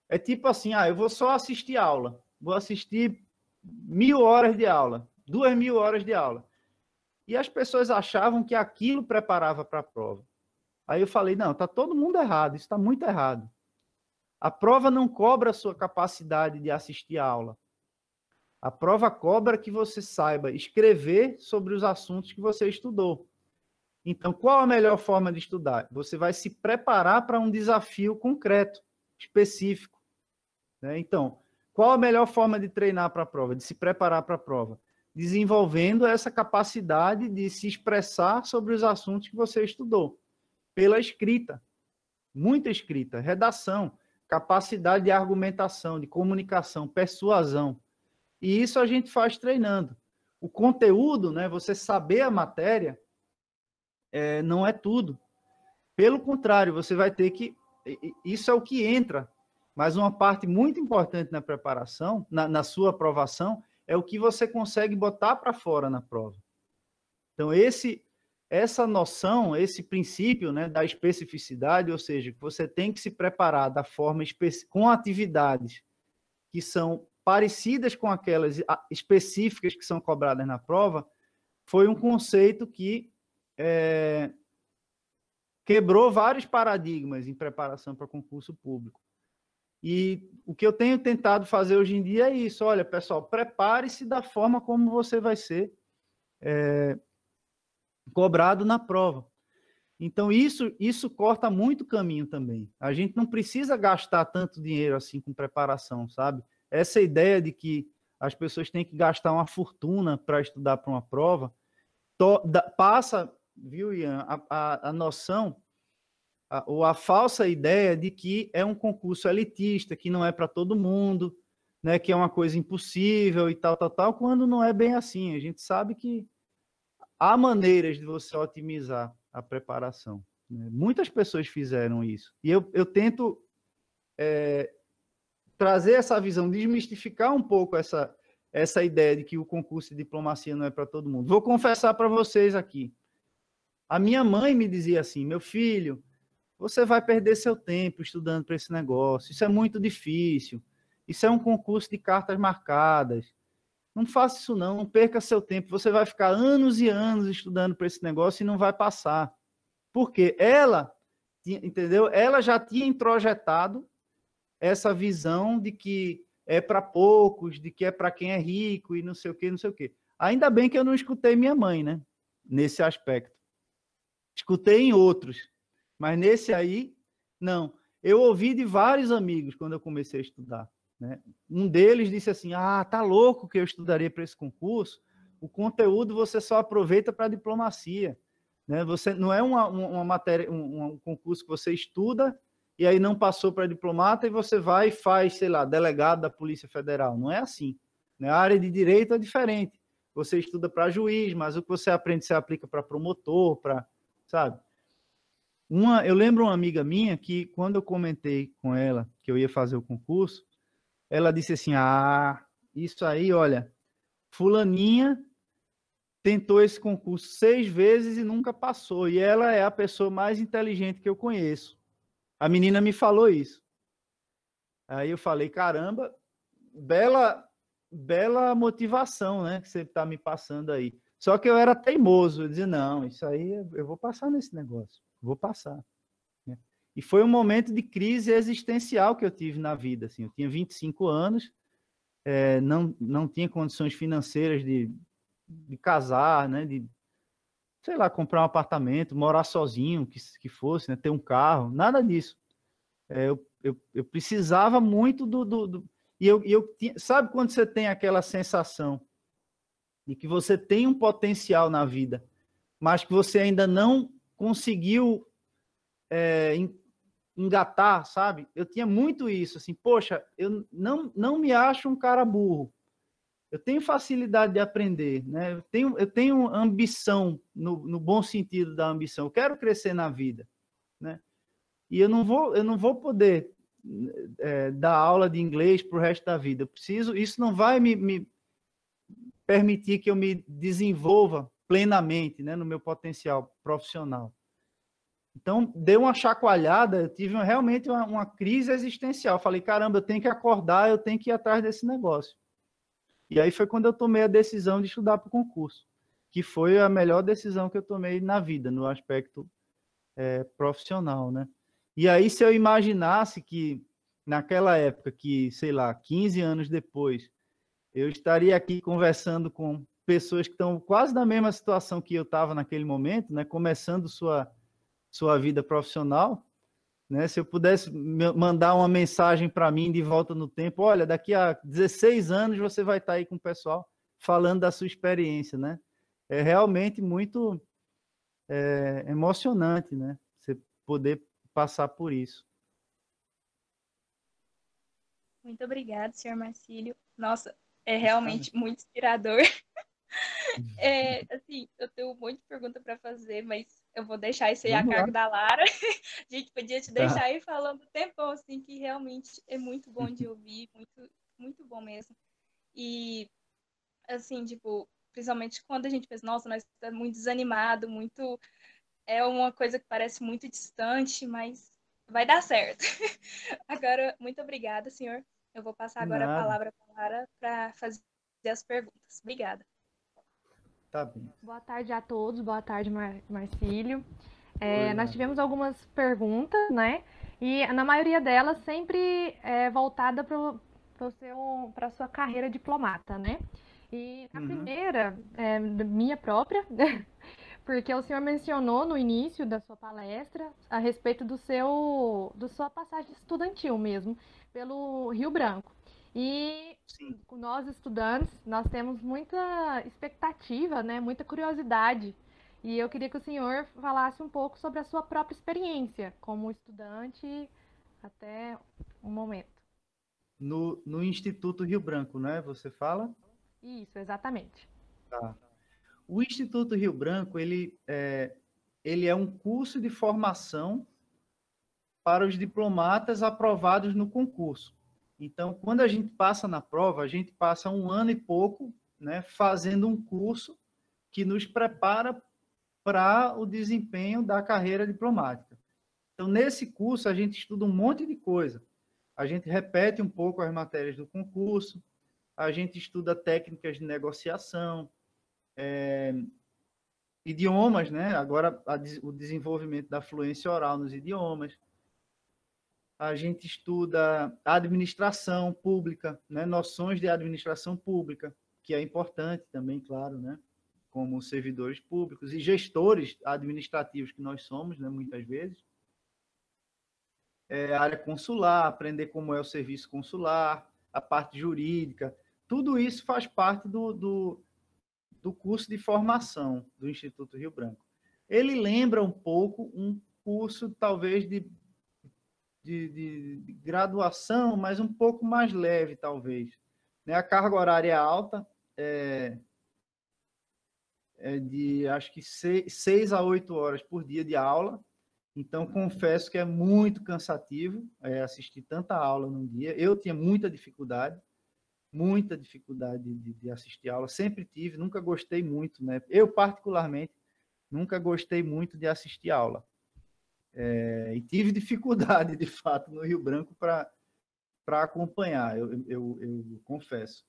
É tipo assim, eu vou só assistir aula, vou assistir 1.000 horas de aula, 2.000 horas de aula. E as pessoas achavam que aquilo preparava para a prova. Aí eu falei, não, está todo mundo errado, isso está muito errado. A prova não cobra a sua capacidade de assistir a aula. A prova cobra que você saiba escrever sobre os assuntos que você estudou. Então, qual a melhor forma de estudar? Você vai se preparar para um desafio concreto, específico, né? Então, qual a melhor forma de treinar para a prova, de se preparar para a prova? Desenvolvendo essa capacidade de se expressar sobre os assuntos que você estudou, pela escrita, muita escrita, redação, capacidade de argumentação, de comunicação, persuasão. E isso a gente faz treinando. O conteúdo, né, você saber a matéria, não é tudo. Pelo contrário, você vai ter que... Isso é o que entra, mas uma parte muito importante na preparação, na sua aprovação, é o que você consegue botar para fora na prova. Então, essa noção, esse princípio, né, da especificidade, ou seja, que você tem que se preparar da forma com atividades que são parecidas com aquelas específicas que são cobradas na prova, foi um conceito que quebrou vários paradigmas em preparação para concurso público. E o que eu tenho tentado fazer hoje em dia é isso. Olha, pessoal, prepare-se da forma como você vai ser cobrado na prova. Então, isso corta muito caminho também. A gente não precisa gastar tanto dinheiro assim com preparação, sabe? Essa ideia de que as pessoas têm que gastar uma fortuna para estudar para uma prova, passa, viu, Ian, a noção, ou a falsa ideia de que é um concurso elitista, que não é para todo mundo, né, que é uma coisa impossível e tal, quando não é bem assim. A gente sabe que há maneiras de você otimizar a preparação, né? Muitas pessoas fizeram isso. E eu tento trazer essa visão, desmistificar um pouco essa ideia de que o concurso de diplomacia não é para todo mundo. Vou confessar para vocês aqui. A minha mãe me dizia assim, meu filho, você vai perder seu tempo estudando para esse negócio, isso é muito difícil, isso é um concurso de cartas marcadas, não faça isso não perca seu tempo, você vai ficar anos e anos estudando para esse negócio e não vai passar. Porque ela, entendeu? Ela já tinha introjetado essa visão de que é para poucos, de que é para quem é rico e não sei o quê, não sei o quê. Ainda bem que eu não escutei minha mãe, né? Nesse aspecto. Escutei em outros, mas nesse aí, não. Eu ouvi de vários amigos quando eu comecei a estudar, né? Um deles disse assim, tá louco que eu estudaria para esse concurso, o conteúdo você só aproveita para diplomacia, né? Você, não é uma matéria, um concurso que você estuda e aí não passou para diplomata e você vai e faz, sei lá, delegado da Polícia Federal. Não é assim, né? A área de direito é diferente. Você estuda para juiz, mas o que você aprende, você aplica para promotor, sabe? Eu lembro uma amiga minha que, quando eu comentei com ela que eu ia fazer o concurso, ela disse assim, isso aí, olha, fulaninha tentou esse concurso 6 vezes e nunca passou, e ela é a pessoa mais inteligente que eu conheço. A menina me falou isso. Aí eu falei, caramba, bela motivação, né, que você está me passando aí. Só que eu era teimoso, eu dizia, não, isso aí eu vou passar nesse negócio, vou passar. E foi um momento de crise existencial que eu tive na vida. Assim, eu tinha 25 anos, não tinha condições financeiras de casar, né, de, sei lá, comprar um apartamento, morar sozinho, que fosse, né, ter um carro, nada disso. Eu precisava muito e eu tinha, sabe quando você tem aquela sensação de que você tem um potencial na vida, mas que você ainda não conseguiu engatar, sabe? Eu tinha muito isso, assim, poxa, eu não me acho um cara burro, eu tenho facilidade de aprender, né? Eu tenho ambição, no bom sentido da ambição, eu quero crescer na vida, né? E eu não vou poder dar aula de inglês para o resto da vida. Isso não vai me permitir que eu me desenvolva plenamente, né, no meu potencial profissional. Então, deu uma chacoalhada, eu tive realmente uma crise existencial. Falei, caramba, eu tenho que acordar, eu tenho que ir atrás desse negócio. E aí foi quando eu tomei a decisão de estudar para o concurso, que foi a melhor decisão que eu tomei na vida, no aspecto profissional, né? E aí, se eu imaginasse que naquela época, que, sei lá, 15 anos depois, eu estaria aqui conversando com pessoas que estão quase na mesma situação que eu estava naquele momento, né? Começando sua vida profissional, né? Se eu pudesse mandar uma mensagem para mim de volta no tempo, olha, daqui a 16 anos você vai estar aí com o pessoal falando da sua experiência, né? É realmente muito emocionante, né? Você poder passar por isso. Muito obrigada, senhor Marcílio. Nossa, é realmente muito inspirador. Assim, eu tenho muita pergunta para fazer, mas eu vou deixar isso aí a cargo da Lara. A gente podia te deixar aí falando o tempão, assim, que realmente é muito bom de ouvir, muito, muito bom mesmo. E, assim, tipo, principalmente quando a gente pensa, nossa, nós estamos muito desanimado, muito... É uma coisa que parece muito distante, mas vai dar certo. Agora, muito obrigada, senhor. Eu vou passar agora a palavra para a Lara para fazer as perguntas. Obrigada. Tá bem. Boa tarde a todos, boa tarde, Marcílio. Nós tivemos algumas perguntas, né? E na maioria delas sempre voltada para a sua carreira diplomata, né? E a primeira, minha própria, porque o senhor mencionou no início da sua palestra a respeito da sua passagem estudantil mesmo, pelo Rio Branco. E Sim. nós, estudantes, nós temos muita expectativa, né, muita curiosidade. E eu queria que o senhor falasse um pouco sobre a sua própria experiência como estudante até o momento. No Instituto Rio Branco, né? Você fala? Isso, exatamente. Tá. O Instituto Rio Branco, ele é um curso de formação para os diplomatas aprovados no concurso. Então, quando a gente passa na prova, a gente passa 1 ano e pouco, né, fazendo um curso que nos prepara para o desempenho da carreira diplomática. Então, nesse curso, a gente estuda um monte de coisa. A gente repete um pouco as matérias do concurso, a gente estuda técnicas de negociação, idiomas, né? Agora, o desenvolvimento da fluência oral nos idiomas. A gente estuda administração pública, né? Noções de administração pública, que é importante também, claro, né? Como servidores públicos e gestores administrativos que nós somos, né? Muitas vezes. A área consular, aprender como é o serviço consular, a parte jurídica, tudo isso faz parte do curso de formação do Instituto Rio Branco. Ele lembra um pouco um curso, talvez, de graduação, mas um pouco mais leve, talvez. A carga horária é alta, de acho que 6 a 8 horas por dia de aula. Então, confesso que é muito cansativo assistir tanta aula num dia. Eu tinha muita dificuldade de assistir aula. Sempre tive, nunca gostei muito, né? Eu, particularmente, nunca gostei muito de assistir aula. E tive dificuldade, de fato, no Rio Branco para acompanhar, eu confesso.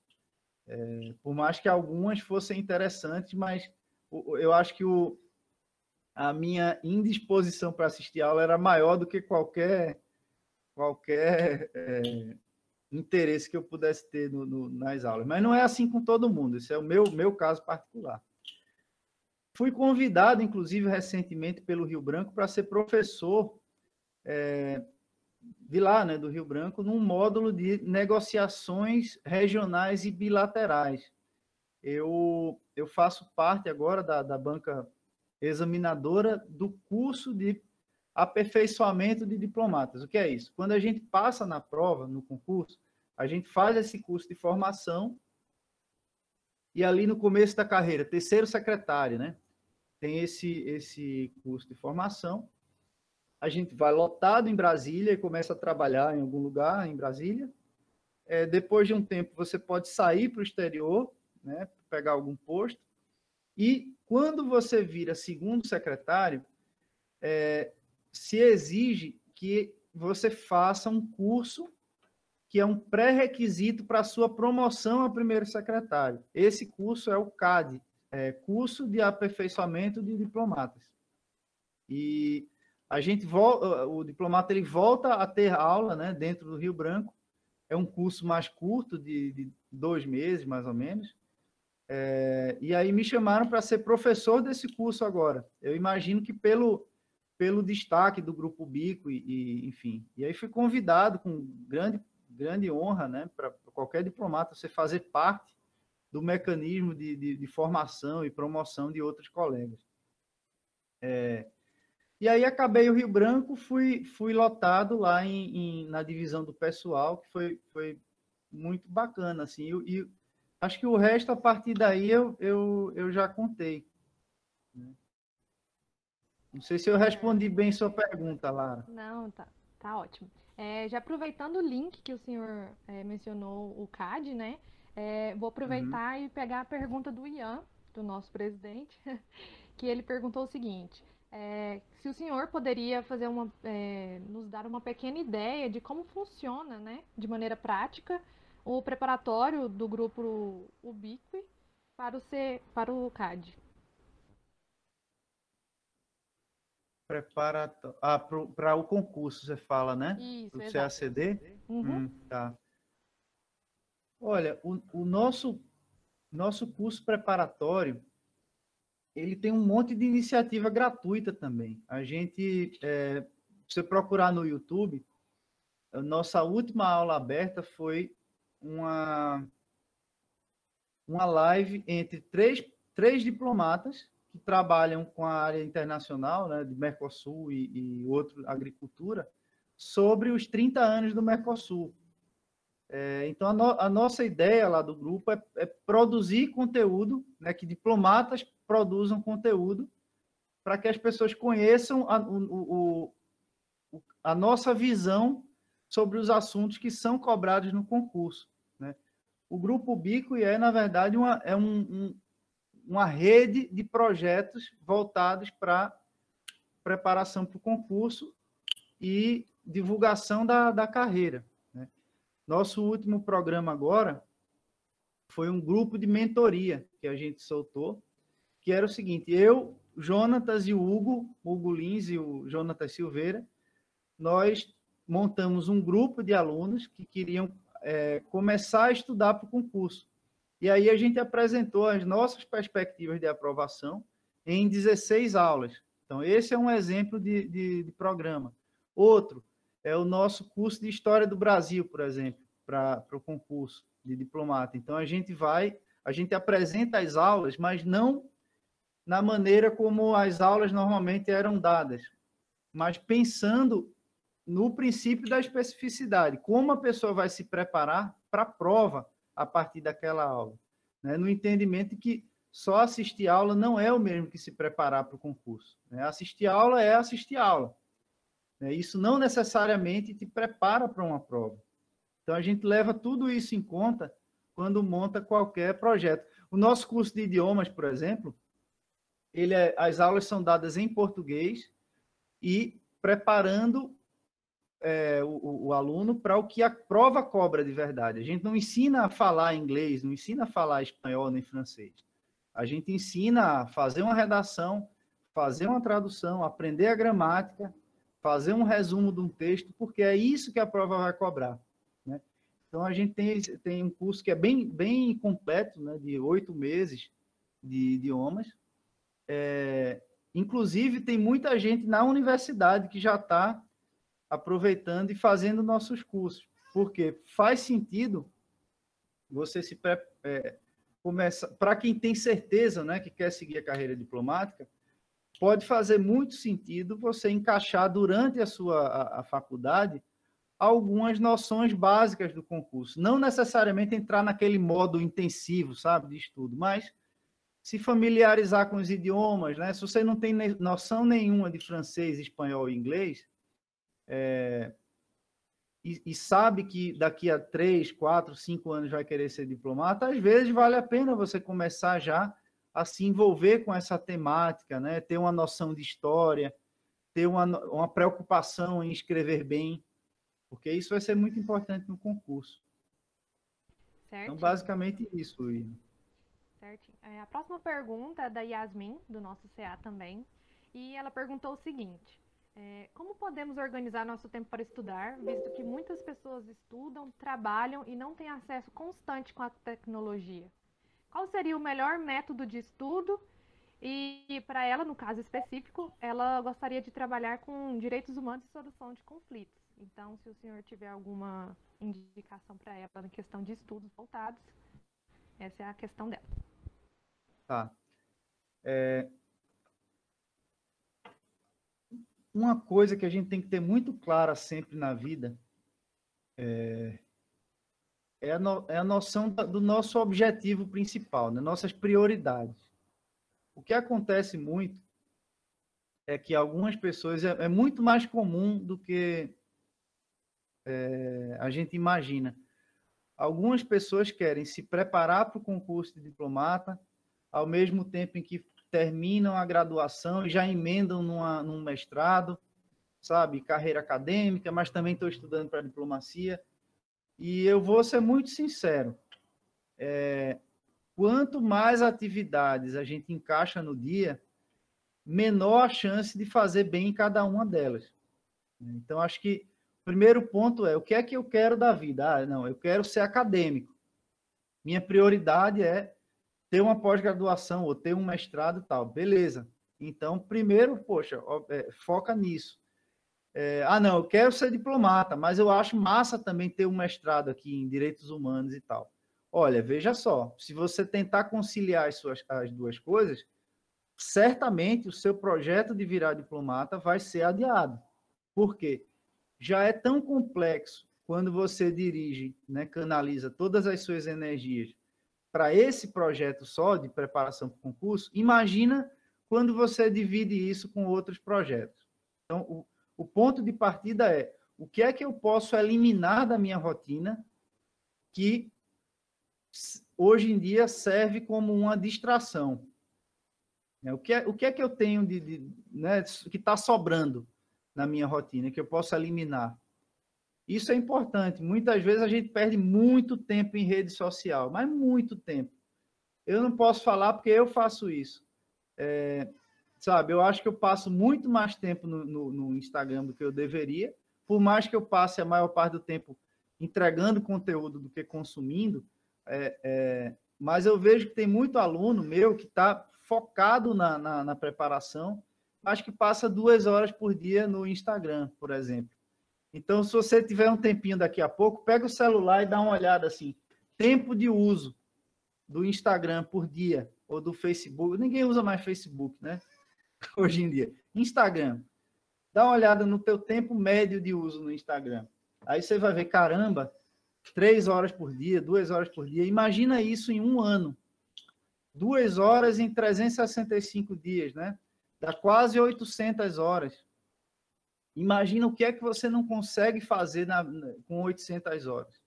Por mais que algumas fossem interessantes, mas eu acho que a minha indisposição para assistir aula era maior do que qualquer interesse que eu pudesse ter nas aulas. Mas não é assim com todo mundo, esse é o meu caso particular. Fui convidado, inclusive, recentemente pelo Rio Branco para ser professor de lá, né, do Rio Branco, num módulo de negociações regionais e bilaterais. Eu faço parte agora da banca examinadora do curso de aperfeiçoamento de diplomatas. O que é isso? Quando a gente passa na prova, no concurso, a gente faz esse curso de formação e ali no começo da carreira, terceiro secretário, né? Tem esse curso de formação. A gente vai lotado em Brasília e começa a trabalhar em algum lugar em Brasília. Depois de um tempo, você pode sair para o exterior, né? Pegar algum posto. E quando você vira segundo secretário, se exige que você faça um curso que é um pré-requisito para a sua promoção a primeiro secretário. Esse curso é o CAD, Curso de Aperfeiçoamento de Diplomatas. E o diplomata ele volta a ter aula, né, dentro do Rio Branco. É um curso mais curto, de 2 meses, mais ou menos. E aí me chamaram para ser professor desse curso agora. Eu imagino que pelo destaque do Grupo Bico, enfim. E aí fui convidado com grande honra, né, para qualquer diplomata você fazer parte do mecanismo de formação e promoção de outros colegas. E aí acabei o Rio Branco, fui lotado lá na divisão do pessoal, que foi muito bacana, assim. E acho que o resto, a partir daí, eu já contei. Não sei se eu respondi bem sua pergunta, Lara. Não, tá ótimo. Já aproveitando o link que o senhor mencionou, o CAD, né? Vou aproveitar e pegar a pergunta do Ian, do nosso presidente, que ele perguntou o seguinte: se o senhor poderia nos dar uma pequena ideia de como funciona, né, de maneira prática, o preparatório do grupo Ubique para o CAD. Para o concurso, você fala, né? Isso, o exato. CACD? Uhum. Tá. Olha, o nosso curso preparatório, ele tem um monte de iniciativa gratuita também. A gente, se você procurar no YouTube, a nossa última aula aberta foi uma live entre três diplomatas que trabalham com a área internacional, né, de Mercosul e outro, agricultura, sobre os 30 anos do Mercosul. Então, a nossa ideia lá do grupo é produzir conteúdo, né, que diplomatas produzam conteúdo para que as pessoas conheçam a nossa visão sobre os assuntos que são cobrados no concurso, né? O Grupo Bico na verdade, uma rede de projetos voltados para preparação para o concurso e divulgação da carreira, né? Nosso último programa agora foi um grupo de mentoria que a gente soltou, que era o seguinte: eu, Jonatas e o Hugo Lins e o Jonatas Silveira, nós montamos um grupo de alunos que queriam começar a estudar para o concurso. E aí a gente apresentou as nossas perspectivas de aprovação em 16 aulas. Então, esse é um exemplo de programa. Outro é o nosso curso de História do Brasil, por exemplo, para o concurso de diplomata. Então, a gente apresenta as aulas, mas não na maneira como as aulas normalmente eram dadas, mas pensando no princípio da especificidade, como a pessoa vai se preparar para a prova a partir daquela aula, né? No entendimento que só assistir aula não é o mesmo que se preparar para o concurso. Né? Assistir aula é assistir aula. Né? Isso não necessariamente te prepara para uma prova. Então, a gente leva tudo isso em conta quando monta qualquer projeto. O nosso curso de idiomas, por exemplo, as aulas são dadas em português e preparando o aluno para o que a prova cobra de verdade. A gente não ensina a falar inglês, não ensina a falar espanhol nem francês. A gente ensina a fazer uma redação, fazer uma tradução, aprender a gramática, fazer um resumo de um texto, porque é isso que a prova vai cobrar. Né? Então, a gente tem um curso que é bem completo, né, de 8 meses de idiomas. Inclusive, tem muita gente na universidade que já está aproveitando e fazendo nossos cursos, porque faz sentido você se começar, para quem tem certeza, né, que quer seguir a carreira diplomática, pode fazer muito sentido você encaixar durante a faculdade algumas noções básicas do concurso. Não necessariamente entrar naquele modo intensivo, sabe, de estudo, mas se familiarizar com os idiomas, né? Se você não tem noção nenhuma de francês, espanhol e inglês, e sabe que daqui a 3, 4, 5 anos vai querer ser diplomata, às vezes vale a pena você começar já a se envolver com essa temática, né? Ter uma noção de história, ter uma preocupação em escrever bem, porque isso vai ser muito importante no concurso. Certo. Então, basicamente isso, Luiz. Certinho. A próxima pergunta é da Yasmin, do nosso CA também, e ela perguntou o seguinte: como podemos organizar nosso tempo para estudar, visto que muitas pessoas estudam, trabalham e não têm acesso constante com a tecnologia? Qual seria o melhor método de estudo? E para ela, no caso específico, ela gostaria de trabalhar com direitos humanos e solução de conflitos. Então, se o senhor tiver alguma indicação para ela na questão de estudos voltados, essa é a questão dela. Tá. Uma coisa que a gente tem que ter muito clara sempre na vida é a noção do nosso objetivo principal, né? Nossas prioridades. O que acontece muito é que algumas pessoas, é muito mais comum do que a gente imagina. Algumas pessoas querem se preparar para o concurso de diplomata, ao mesmo tempo em que terminam a graduação e já emendam num mestrado, sabe? Carreira acadêmica, mas também estou estudando para diplomacia. E eu vou ser muito sincero, quanto mais atividades a gente encaixa no dia, menor a chance de fazer bem em cada uma delas. Então, acho que o primeiro ponto é, o que é que eu quero da vida? Não, eu quero ser acadêmico. Minha prioridade é ter uma pós-graduação ou ter um mestrado e tal. Beleza. Então, primeiro, poxa, foca nisso. Não, eu quero ser diplomata, mas eu acho massa também ter um mestrado aqui em direitos humanos e tal. Olha, veja só, se você tentar conciliar as duas coisas, certamente o seu projeto de virar diplomata vai ser adiado. Por quê? Já é tão complexo quando você dirige, né, canaliza todas as suas energias para esse projeto só de preparação para o concurso, imagina quando você divide isso com outros projetos. Então, o ponto de partida é, o que é que eu posso eliminar da minha rotina que hoje em dia serve como uma distração? O que é que eu tenho né, que está sobrando na minha rotina, que eu posso eliminar? Isso é importante. Muitas vezes a gente perde muito tempo em rede social, mas muito tempo. Eu não posso falar porque eu faço isso. Sabe, eu acho que eu passo muito mais tempo no Instagram do que eu deveria, por mais que eu passe a maior parte do tempo entregando conteúdo do que consumindo, mas eu vejo que tem muito aluno meu que está focado na preparação, mas que passa 2 horas por dia no Instagram, por exemplo. Então, se você tiver um tempinho daqui a pouco, pega o celular e dá uma olhada assim, tempo de uso do Instagram por dia, ou do Facebook. Ninguém usa mais Facebook, né? Hoje em dia. Instagram. Dá uma olhada no teu tempo médio de uso no Instagram. Aí você vai ver, caramba, 3 horas por dia, 2 horas por dia. Imagina isso em um ano. 2 horas em 365 dias, né? Dá quase 800 horas. Imagina o que é que você não consegue fazer com 800 horas,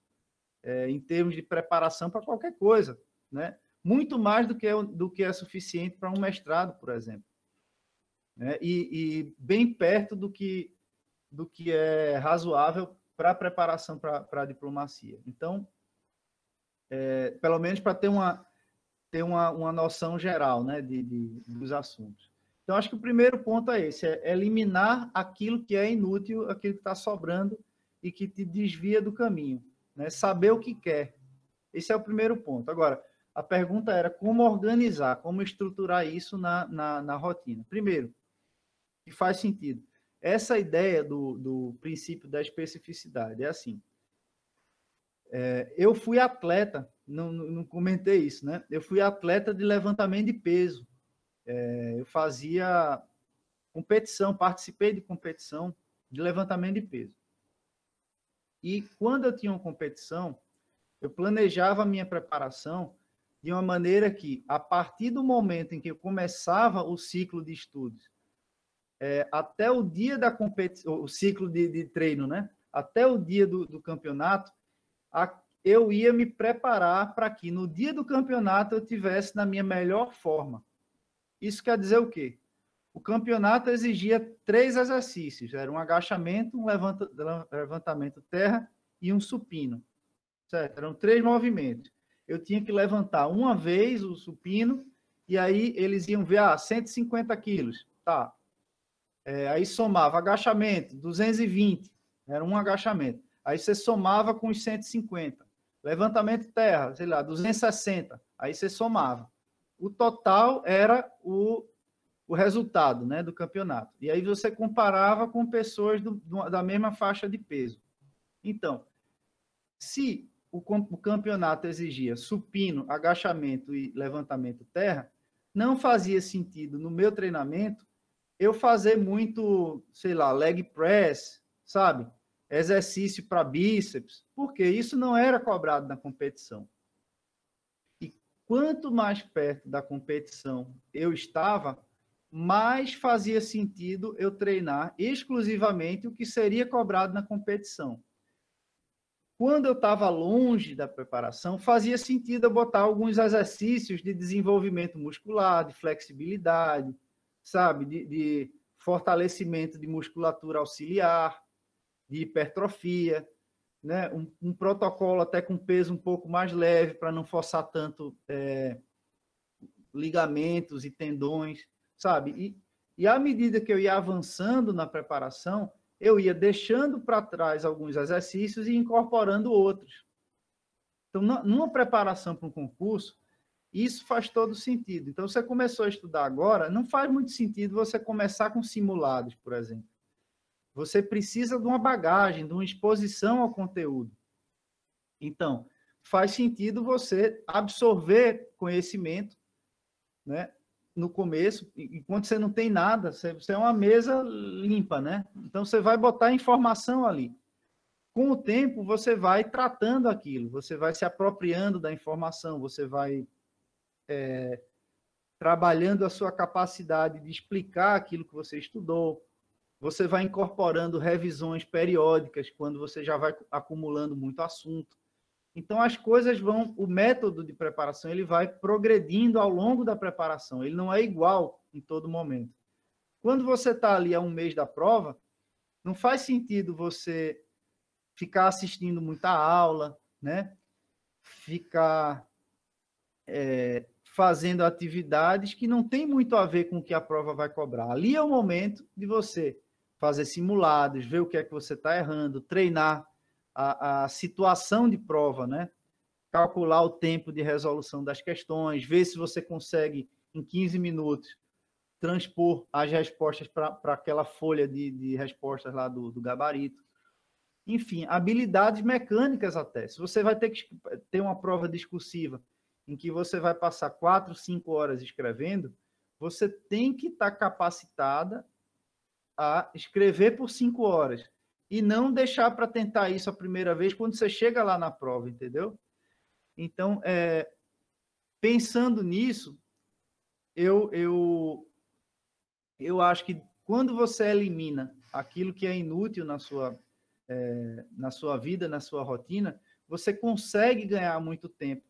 em termos de preparação para qualquer coisa, né? Muito mais do que é suficiente para um mestrado, por exemplo, né? E bem perto do que é razoável para a preparação para a diplomacia. Então, pelo menos para ter uma noção geral, né, dos assuntos. Então, acho que o primeiro ponto é esse, é eliminar aquilo que é inútil, aquilo que está sobrando e que te desvia do caminho, né? Saber o que quer. Esse é o primeiro ponto. Agora, a pergunta era como organizar, como estruturar isso na rotina. Primeiro, que faz sentido. Essa ideia do princípio da especificidade é assim. Eu fui atleta, não comentei isso, né? Eu fui atleta de levantamento de peso. Eu fazia competição, participei de competição de levantamento de peso. E quando eu tinha uma competição, eu planejava a minha preparação de uma maneira que, a partir do momento em que eu começava o ciclo de estudos, até o dia da competição, o ciclo de treino, né? Até o dia do campeonato, eu ia me preparar para que no dia do campeonato eu tivesse na minha melhor forma. Isso quer dizer o quê? O campeonato exigia 3 exercícios. Era um agachamento, um levantamento terra e um supino. Certo? Eram 3 movimentos. Eu tinha que levantar uma vez o supino e aí eles iam ver, 150 quilos. Tá. Aí somava agachamento, 220. Era um agachamento. Aí você somava com os 150. Levantamento terra, sei lá, 260. Aí você somava. O total era o resultado, né, do campeonato. E aí você comparava com pessoas da mesma faixa de peso. Então, se o campeonato exigia supino, agachamento e levantamento terra, não fazia sentido no meu treinamento eu fazer muito, sei lá, leg press, sabe? Exercício para bíceps, porque isso não era cobrado na competição. Quanto mais perto da competição eu estava, mais fazia sentido eu treinar exclusivamente o que seria cobrado na competição. Quando eu estava longe da preparação, fazia sentido eu botar alguns exercícios de desenvolvimento muscular, de flexibilidade, sabe, de fortalecimento de musculatura auxiliar, de hipertrofia, né? Um protocolo até com peso um pouco mais leve, para não forçar tanto ligamentos e tendões, sabe? E à medida que eu ia avançando na preparação, eu ia deixando para trás alguns exercícios e incorporando outros. Então, numa preparação para um concurso, isso faz todo sentido. Então, você começou a estudar agora, não faz muito sentido você começar com simulados, por exemplo. Você precisa de uma bagagem, de uma exposição ao conteúdo. Então, faz sentido você absorver conhecimento, né, no começo, enquanto você não tem nada, você é uma mesa limpa, né? Então, você vai botar informação ali. Com o tempo, você vai tratando aquilo, você vai se apropriando da informação, você vai trabalhando a sua capacidade de explicar aquilo que você estudou, você vai incorporando revisões periódicas quando você já vai acumulando muito assunto. Então, as coisas vão... O método de preparação ele vai progredindo ao longo da preparação. Ele não é igual em todo momento. Quando você está ali a 1 mês da prova, não faz sentido você ficar assistindo muita aula, né? Ficar fazendo atividades que não tem muito a ver com o que a prova vai cobrar. Ali é o momento de você fazer simulados, ver o que é que você está errando, treinar a situação de prova, né? Calcular o tempo de resolução das questões, ver se você consegue, em 15 minutos, transpor as respostas para aquela folha de respostas lá do gabarito. Enfim, habilidades mecânicas até. Se você vai ter que ter uma prova discursiva em que você vai passar 4, 5 horas escrevendo, você tem que estar capacitada a escrever por 5 horas. E não deixar para tentar isso a primeira vez quando você chega lá na prova, entendeu? Então, pensando nisso, eu acho que quando você elimina aquilo que é inútil na sua vida, na sua rotina, você consegue ganhar muito tempo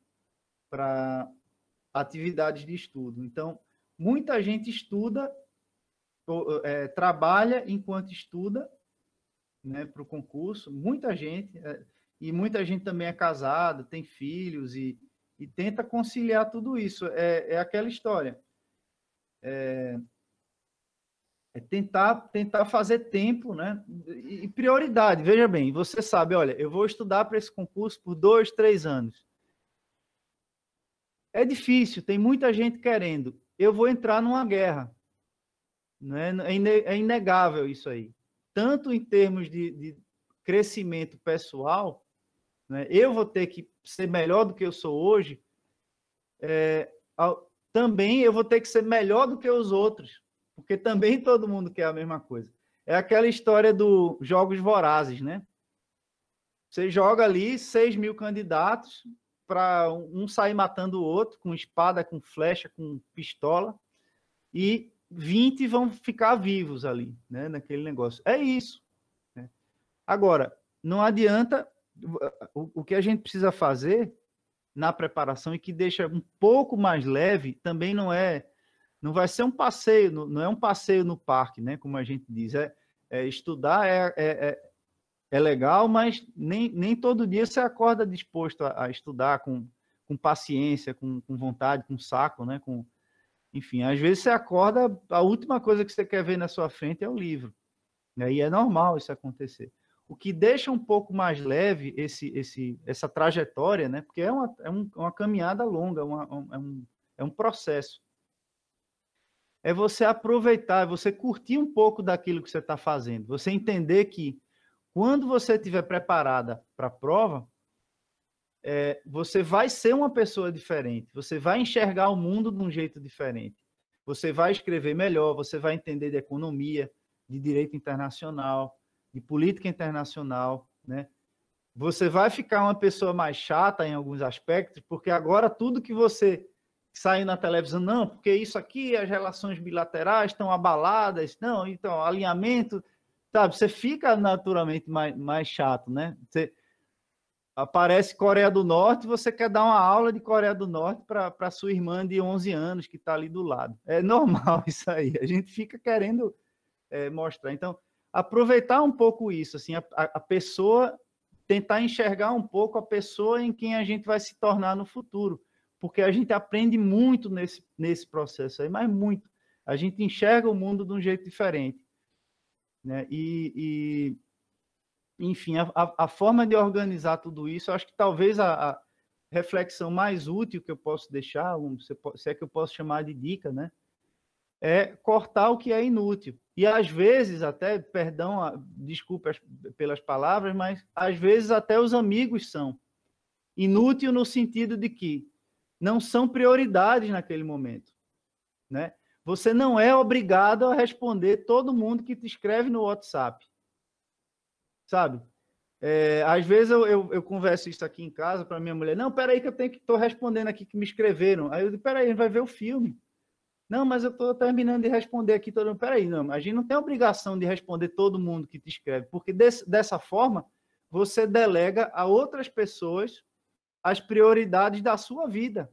para atividades de estudo. Então, muita gente estuda, trabalha enquanto estuda, né, para o concurso, muita gente, e muita gente também é casada, tem filhos e tenta conciliar tudo isso. É aquela história. Tentar fazer tempo, né? E prioridade. Veja bem, você sabe, olha, eu vou estudar para esse concurso por 2, 3 anos. É difícil, tem muita gente querendo. Eu vou entrar numa guerra. Né? É inegável isso aí. Tanto em termos de crescimento pessoal, né? Eu vou ter que ser melhor do que eu sou hoje, também eu vou ter que ser melhor do que os outros, porque também todo mundo quer a mesma coisa. É aquela história dos jogos vorazes, né? Você joga ali 6.000 candidatos para um sair matando o outro com espada, com flecha, com pistola, e 20 vão ficar vivos ali, né, naquele negócio. É isso. Né? Agora, não adianta, o que a gente precisa fazer na preparação e que deixa um pouco mais leve, também não vai ser um passeio, não é um passeio no parque, né, como a gente diz, estudar é legal, mas nem todo dia você acorda disposto a estudar com paciência, com vontade, com saco, né, enfim, às vezes você acorda, a última coisa que você quer ver na sua frente é o livro. Né? E é normal isso acontecer. O que deixa um pouco mais leve essa trajetória, né? Porque é uma caminhada longa, é um processo. É você aproveitar, é você curtir um pouco daquilo que você está fazendo. Você entender que quando você estiver preparada para a prova, você vai ser uma pessoa diferente, você vai enxergar o mundo de um jeito diferente, você vai escrever melhor, você vai entender de economia, de direito internacional, de política internacional, né? Você vai ficar uma pessoa mais chata em alguns aspectos, porque agora tudo que você sai na televisão, não, porque isso aqui, as relações bilaterais estão abaladas, não, então, alinhamento, sabe? Você fica naturalmente mais chato, né? Aparece Coreia do Norte, você quer dar uma aula de Coreia do Norte para sua irmã de 11 anos que está ali do lado. É normal isso aí, a gente fica querendo mostrar. Então, aproveitar um pouco isso, assim, a pessoa, tentar enxergar um pouco a pessoa em quem a gente vai se tornar no futuro, porque a gente aprende muito nesse processo aí, mas muito. A gente enxerga o mundo de um jeito diferente. Né? Enfim, a forma de organizar tudo isso, eu acho que talvez a reflexão mais útil que eu posso deixar, se é que eu posso chamar de dica, né? É cortar o que é inútil. E às vezes até, perdão, desculpa pelas palavras, mas às vezes até os amigos são. Inútil no sentido de que não são prioridades naquele momento. Né? Você não é obrigado a responder todo mundo que te escreve no WhatsApp. Sabe? Às vezes eu converso isso aqui em casa para minha mulher. Não, peraí que estou respondendo aqui que me escreveram. Aí eu digo, peraí, vai ver o filme. Não, mas eu estou terminando de responder aqui todo mundo. Peraí, não, a gente não tem obrigação de responder todo mundo que te escreve, porque dessa forma você delega a outras pessoas as prioridades da sua vida.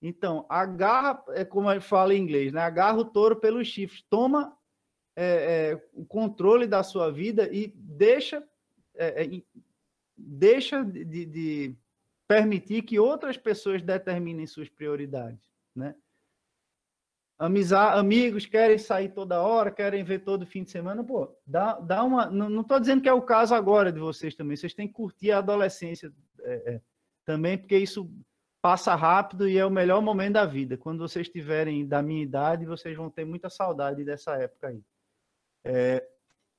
Então, agarra, como eu falo em inglês, né? Agarra o touro pelos chifres, toma o controle da sua vida e deixa de permitir que outras pessoas determinem suas prioridades, né? Amigos querem sair toda hora, querem ver todo fim de semana, pô, dá uma... Não estou dizendo que é o caso agora de vocês também, vocês têm que curtir a adolescência também, porque isso passa rápido e é o melhor momento da vida. Quando vocês estiverem da minha idade, vocês vão ter muita saudade dessa época aí.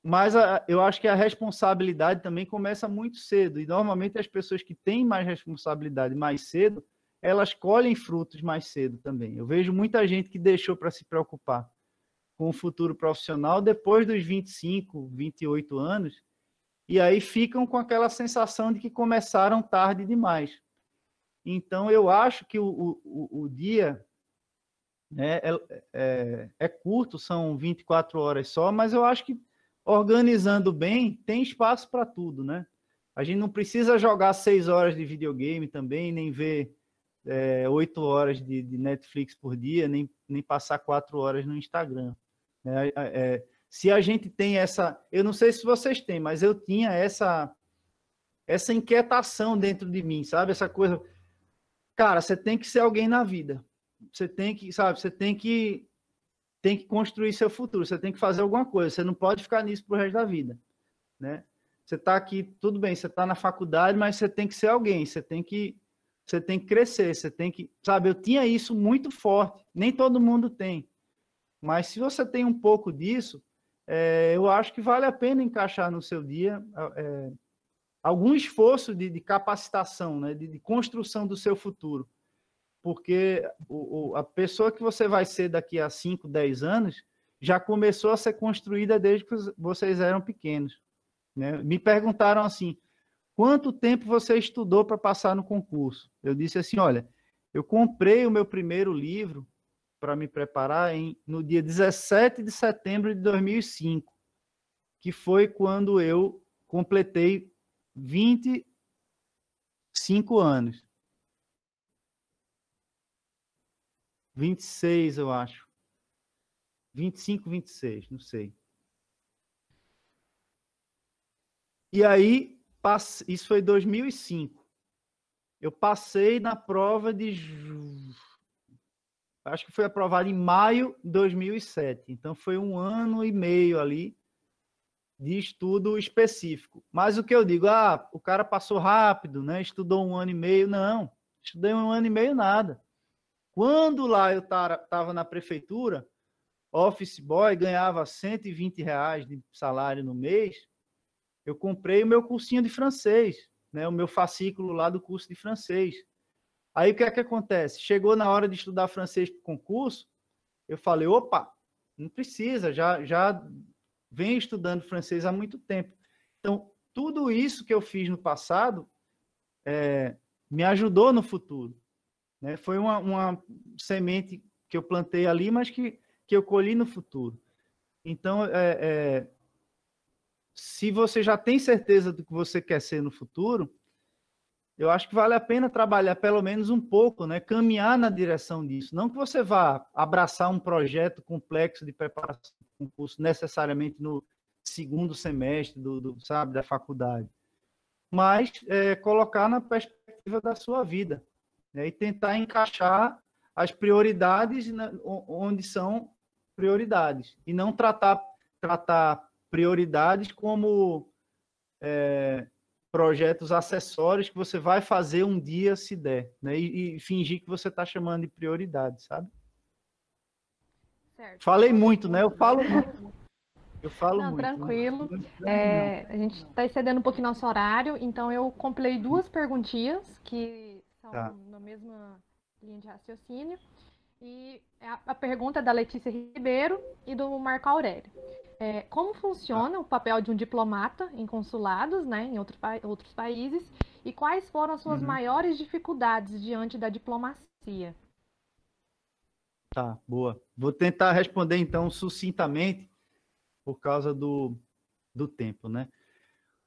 Mas eu acho que a responsabilidade também começa muito cedo, e normalmente as pessoas que têm mais responsabilidade mais cedo, elas colhem frutos mais cedo também. Eu vejo muita gente que deixou para se preocupar com o futuro profissional depois dos 25, 28 anos, e aí ficam com aquela sensação de que começaram tarde demais. Então, eu acho que o dia, né, é curto, são 24 horas só, mas eu acho que organizando bem, tem espaço para tudo, né? A gente não precisa jogar 6 horas de videogame também, nem ver 8 horas de Netflix por dia, nem passar 4 horas no Instagram. Se a gente tem essa... Eu não sei se vocês têm, mas eu tinha essa inquietação dentro de mim, sabe? Essa coisa... Cara, você tem que ser alguém na vida. Você tem que, sabe? Você tem que construir seu futuro. Você tem que fazer alguma coisa. Você não pode ficar nisso pro resto da vida, né? Você está aqui, tudo bem, você está na faculdade, mas você tem que ser alguém. Você tem que crescer. Você tem que, sabe? Eu tinha isso muito forte. Nem todo mundo tem. Mas se você tem um pouco disso, eu acho que vale a pena encaixar no seu dia algum esforço de capacitação, né? de construção do seu futuro. Porque a pessoa que você vai ser daqui a 5, 10 anos já começou a ser construída desde que vocês eram pequenos, né? Me perguntaram assim, quanto tempo você estudou para passar no concurso? Eu disse assim, olha, eu comprei o meu primeiro livro para me preparar no dia 17 de setembro de 2005, que foi quando eu completei 25 anos. 26, eu acho. 25, 26, não sei. E aí, isso foi 2005. Eu passei na prova de... Acho que foi aprovado em maio de 2007. Então, foi 1 ano e meio ali de estudo específico. Mas o que eu digo, o cara passou rápido, né? Estudou 1 ano e meio. Não, estudei 1 ano e meio nada. Quando lá eu estava na prefeitura, office boy, ganhava R$120 de salário no mês, eu comprei o meu cursinho de francês, né? O meu fascículo lá do curso de francês. Aí o que é que acontece? Chegou na hora de estudar francês para o concurso, eu falei, opa, não precisa, já venho estudando francês há muito tempo. Então, tudo isso que eu fiz no passado me ajudou no futuro, né? Foi uma semente que eu plantei ali, mas que eu colhi no futuro. Então, se você já tem certeza do que você quer ser no futuro, eu acho que vale a pena trabalhar pelo menos um pouco, né? Caminhar na direção disso. Não que você vá abraçar um projeto complexo de preparação para o concurso necessariamente no segundo semestre sabe, da faculdade, mas colocar na perspectiva da sua vida, né? E tentar encaixar as prioridades onde são prioridades e não tratar prioridades como projetos acessórios que você vai fazer um dia se der, né? E fingir que você está chamando de prioridade, sabe? Certo. Falei muito, né? Eu falo muito. Não, tranquilo. A gente está excedendo um pouquinho nosso horário, então eu compilei 2 perguntinhas que são na mesma linha de raciocínio. E a pergunta é da Letícia Ribeiro e do Marco Aurélio. Como funciona o papel de um diplomata em consulados, né, em outros países, e quais foram as suas maiores dificuldades diante da diplomacia? Tá, boa. Vou tentar responder, então, sucintamente, por causa do tempo, né?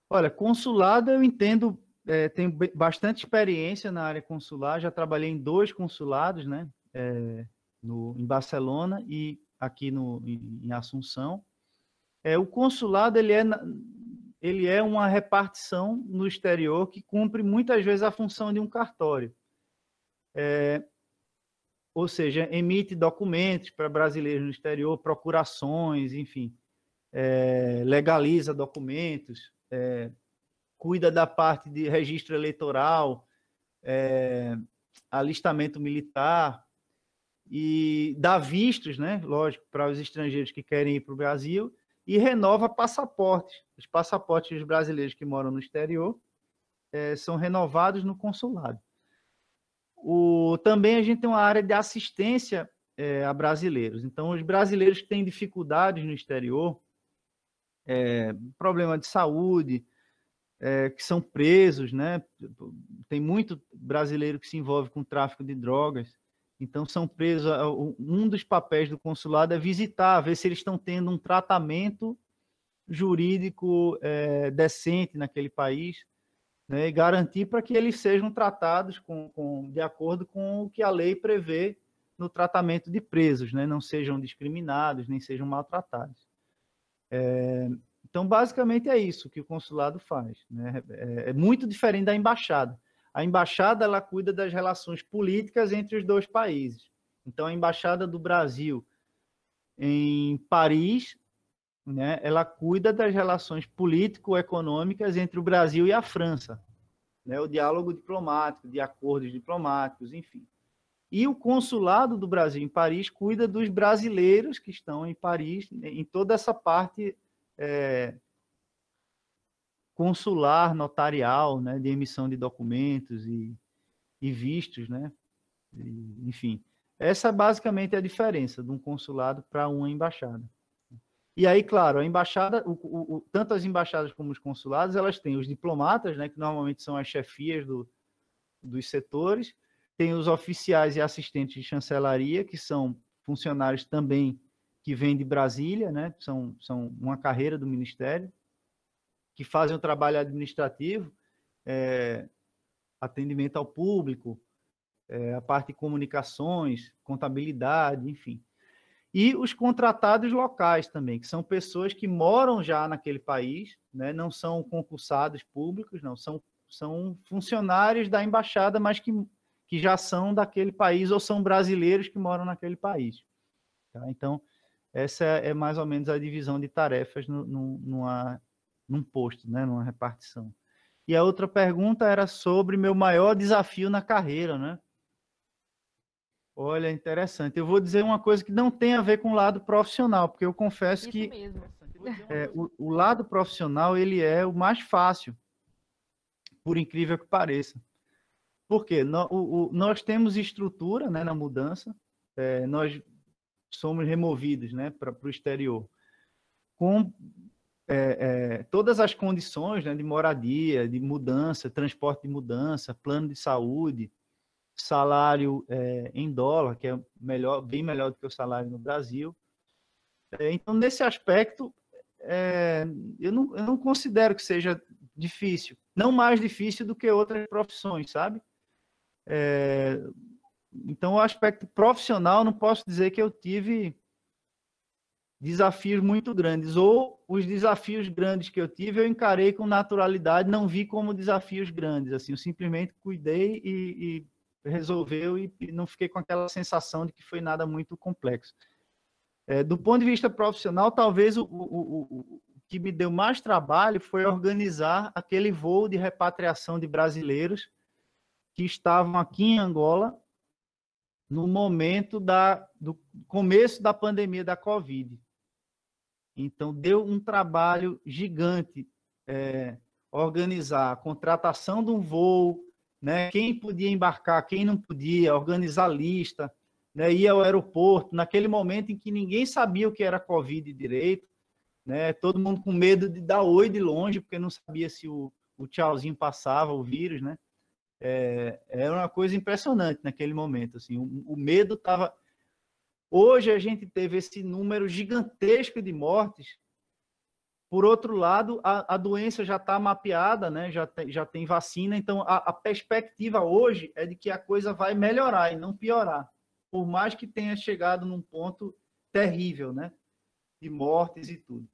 Olha, consulado eu entendo, tenho bastante experiência na área consular, já trabalhei em 2 consulados, né? Em Barcelona e aqui em Assunção. O consulado ele é uma repartição no exterior que cumpre muitas vezes a função de um cartório. Ou seja, emite documentos para brasileiros no exterior, procurações, enfim, legaliza documentos, cuida da parte de registro eleitoral, alistamento militar, e dá vistos, né, lógico, para os estrangeiros que querem ir para o Brasil, e renova passaportes. Os passaportes dos brasileiros que moram no exterior são renovados no consulado. Também a gente tem uma área de assistência a brasileiros. Então, os brasileiros que têm dificuldades no exterior, problema de saúde, que são presos, né? Tem muito brasileiro que se envolve com tráfico de drogas, então são presos. Um dos papéis do consulado é visitar, ver se eles estão tendo um tratamento jurídico decente naquele país, né? E garantir para que eles sejam tratados de acordo com o que a lei prevê no tratamento de presos, né? Não sejam discriminados, nem sejam maltratados. Então, basicamente, é isso que o consulado faz, né? É muito diferente da embaixada. A embaixada, ela cuida das relações políticas entre os dois países. Então, a embaixada do Brasil em Paris, né, ela cuida das relações político-econômicas entre o Brasil e a França, né? O diálogo diplomático, de acordos diplomáticos, enfim. E o consulado do Brasil em Paris cuida dos brasileiros que estão em Paris, em toda essa parte consular, notarial, né, de emissão de documentos e vistos, né? Enfim, essa basicamente é a diferença de um consulado para uma embaixada. E aí, claro, a embaixada, tanto as embaixadas como os consulados, elas têm os diplomatas, né, que normalmente são as chefias dos setores, tem os oficiais e assistentes de chancelaria, que são funcionários também que vêm de Brasília, né, são uma carreira do Ministério, que fazem o trabalho administrativo, atendimento ao público, a parte de comunicações, contabilidade, enfim. E os contratados locais também, que são pessoas que moram já naquele país, né, não são concursados públicos, não, são funcionários da embaixada, mas que já são daquele país ou são brasileiros que moram naquele país. Tá? Então, essa é mais ou menos a divisão de tarefas num posto, né, numa repartição. E a outra pergunta era sobre meu maior desafio na carreira, né? Olha, interessante. Eu vou dizer uma coisa que não tem a ver com o lado profissional, porque eu confesso que o lado profissional ele é o mais fácil, por incrível que pareça. Por quê? Nós temos estrutura, né, na mudança, nós somos removidos, né, para o exterior, com todas as condições, né, de moradia, de mudança, transporte de mudança, plano de saúde, salário em dólar, que é bem melhor do que o salário no Brasil. Então, nesse aspecto, eu não considero que seja difícil, não mais difícil do que outras profissões, sabe? Então, o aspecto profissional, não posso dizer que eu tive desafios muito grandes, ou os desafios grandes que eu tive, eu encarei com naturalidade, não vi como desafios grandes, assim, eu simplesmente cuidei e resolveu e não fiquei com aquela sensação de que foi nada muito complexo. Do ponto de vista profissional, talvez o que me deu mais trabalho foi organizar aquele voo de repatriação de brasileiros que estavam aqui em Angola no momento do começo da pandemia da Covid. Então, deu um trabalho gigante organizar a contratação de um voo, né, quem podia embarcar, quem não podia, organizar lista, né, ir ao aeroporto, naquele momento em que ninguém sabia o que era Covid direito, né, todo mundo com medo de dar oi de longe, porque não sabia se o tchauzinho passava, o vírus, né? Era uma coisa impressionante naquele momento, assim, o medo estava... Hoje a gente teve esse número gigantesco de mortes. Por outro lado, a doença já está mapeada, né? Já tem vacina, então a perspectiva hoje é de que a coisa vai melhorar e não piorar, por mais que tenha chegado num ponto terrível, né? De mortes e tudo.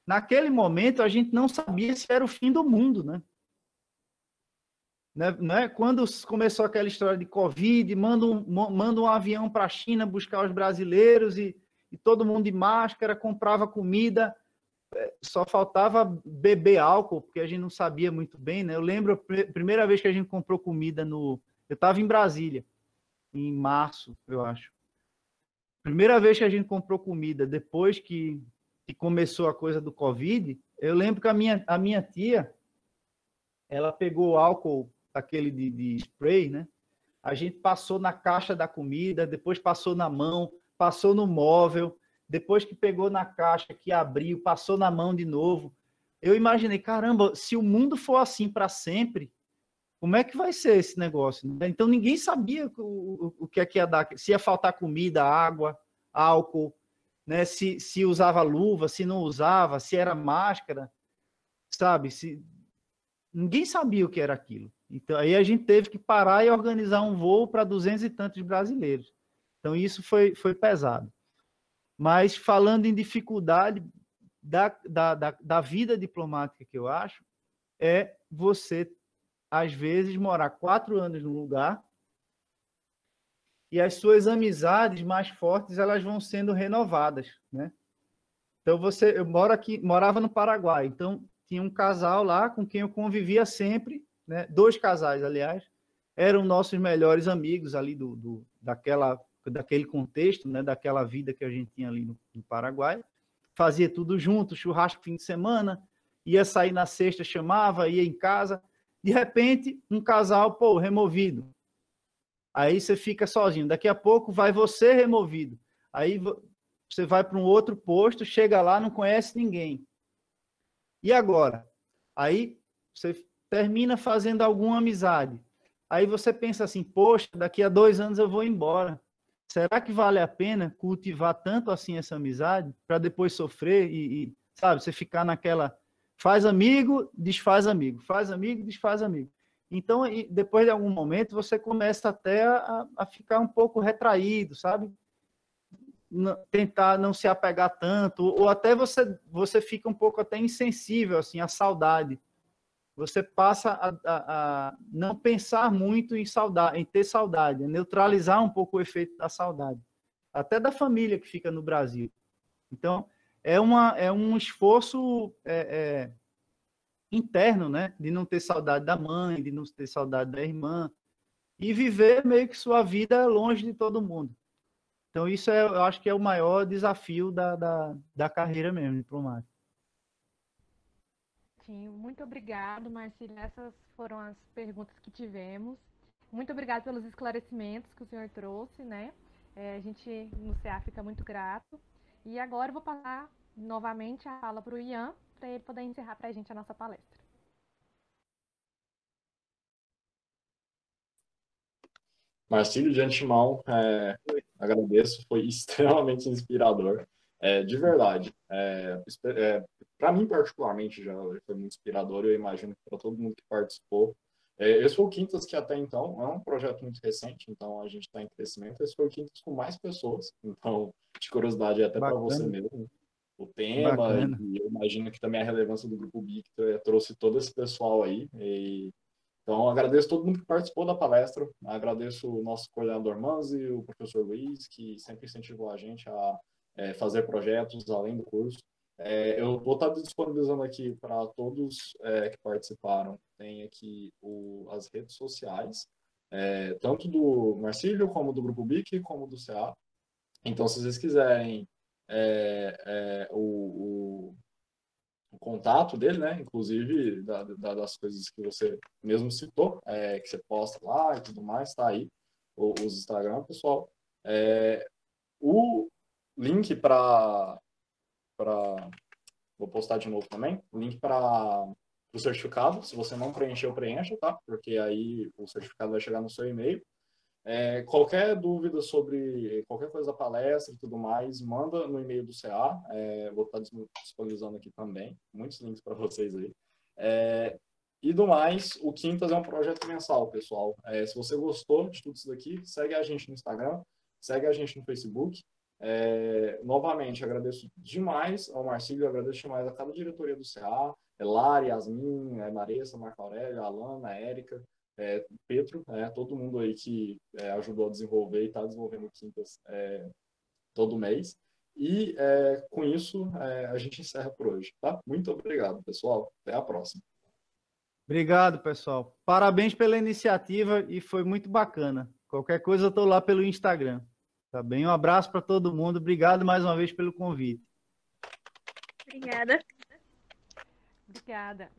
Naquele momento, a gente não sabia se era o fim do mundo, né? Né? Quando começou aquela história de Covid, manda um avião para a China buscar os brasileiros e todo mundo de máscara, comprava comida, só faltava beber álcool, porque a gente não sabia muito bem, né? Eu lembro a primeira vez que a gente comprou comida eu estava em Brasília, em março, eu acho. Primeira vez que a gente comprou comida, depois que começou a coisa do Covid, eu lembro que a minha tia, ela pegou álcool, aquele de spray, né? A gente passou na caixa da comida, depois passou na mão, passou no móvel, depois que pegou na caixa, que abriu, passou na mão de novo. eu imaginei, caramba, se o mundo for assim para sempre, como é que vai ser esse negócio? Então, ninguém sabia o que é que ia dar, se ia faltar comida, água, álcool, né? Se usava luva, se não usava, se era máscara, sabe? Ninguém sabia o que era aquilo. Então, aí a gente teve que parar e organizar um voo para 200 e tantos brasileiros. Então, isso foi pesado. Mas, falando em dificuldade da vida diplomática, que eu acho, é você, às vezes, morar 4 anos num lugar e as suas amizades mais fortes elas vão sendo renovadas, né? Então, eu morava no Paraguai, então tinha um casal lá com quem eu convivia sempre, né? 2 casais, aliás, eram nossos melhores amigos ali daquele contexto, né? Daquela vida que a gente tinha ali no Paraguai. Fazia tudo junto, churrasco fim de semana, ia sair na sexta, chamava, ia em casa. De repente, um casal, removido. Aí você fica sozinho. Daqui a pouco vai você removido. Aí você vai para um outro posto, chega lá, não conhece ninguém. E agora? Aí você termina fazendo alguma amizade. Aí você pensa assim, poxa, daqui a 2 anos eu vou embora. Será que vale a pena cultivar tanto assim essa amizade para depois sofrer sabe, você ficar naquela faz amigo, desfaz amigo, faz amigo, desfaz amigo. Então, depois de algum momento, você começa até a ficar um pouco retraído, sabe? Tentar não se apegar tanto, ou até você fica um pouco até insensível assim, à saudade. Você passa a não pensar muito em ter saudade, neutralizar um pouco o efeito da saudade, até da família que fica no Brasil. Então, é um esforço interno, né? De não ter saudade da mãe, de não ter saudade da irmã, e viver meio que sua vida longe de todo mundo. Então, isso eu acho que é o maior desafio da carreira mesmo, diplomática. Sim, muito obrigado, Marcílio. Essas foram as perguntas que tivemos. Muito obrigado pelos esclarecimentos que o senhor trouxe, né? A gente no CA fica muito grato. E agora eu vou passar novamente a fala para o Ian, para ele poder encerrar para a gente a nossa palestra. Marcílio, de antemão, agradeço, foi extremamente inspirador, de verdade. Para mim, particularmente, já foi muito inspirador, eu imagino que para todo mundo que participou. Esse foi o Quintas, que até então é um projeto muito recente, então a gente está em crescimento. Esse foi o Quintas com mais pessoas, então, de curiosidade, até para você mesmo, o tema, Bacana. e eu imagino que também a relevância do Grupo BIC trouxe todo esse pessoal aí, então, agradeço todo mundo que participou da palestra, agradeço o nosso coordenador Manzi, o professor Luiz, que sempre incentivou a gente a fazer projetos além do curso. Eu vou estar disponibilizando aqui para todos que participaram, tem aqui as redes sociais, tanto do Marcílio, como do Grupo BIC, como do CA. Então, se vocês quiserem o contato dele, né? Inclusive das coisas que você mesmo citou, que você posta lá e tudo mais, tá aí os Instagram, pessoal. O link vou postar de novo também, o link para o certificado, se você não preencheu, preencha, tá? Porque aí o certificado vai chegar no seu e-mail. Qualquer dúvida sobre qualquer coisa da palestra e tudo mais, manda no e-mail do CA. Vou estar disponibilizando aqui também, muitos links para vocês aí. E do mais, o Quintas é um projeto mensal, pessoal. Se você gostou de tudo isso daqui, segue a gente no Instagram, segue a gente no Facebook. Novamente, agradeço demais ao Marcílio, agradeço demais a cada diretoria do CA, Lari, Yasmin, Maressa, Marco Aurélio, Alana, Érica, Pedro, todo mundo aí que ajudou a desenvolver e está desenvolvendo Quintas todo mês. E com isso a gente encerra por hoje, tá? Muito obrigado, pessoal. Até a próxima. Obrigado, pessoal. Parabéns pela iniciativa e foi muito bacana. Qualquer coisa eu estou lá pelo Instagram. Tá bem? Um abraço para todo mundo. Obrigado mais uma vez pelo convite. Obrigada. Obrigada.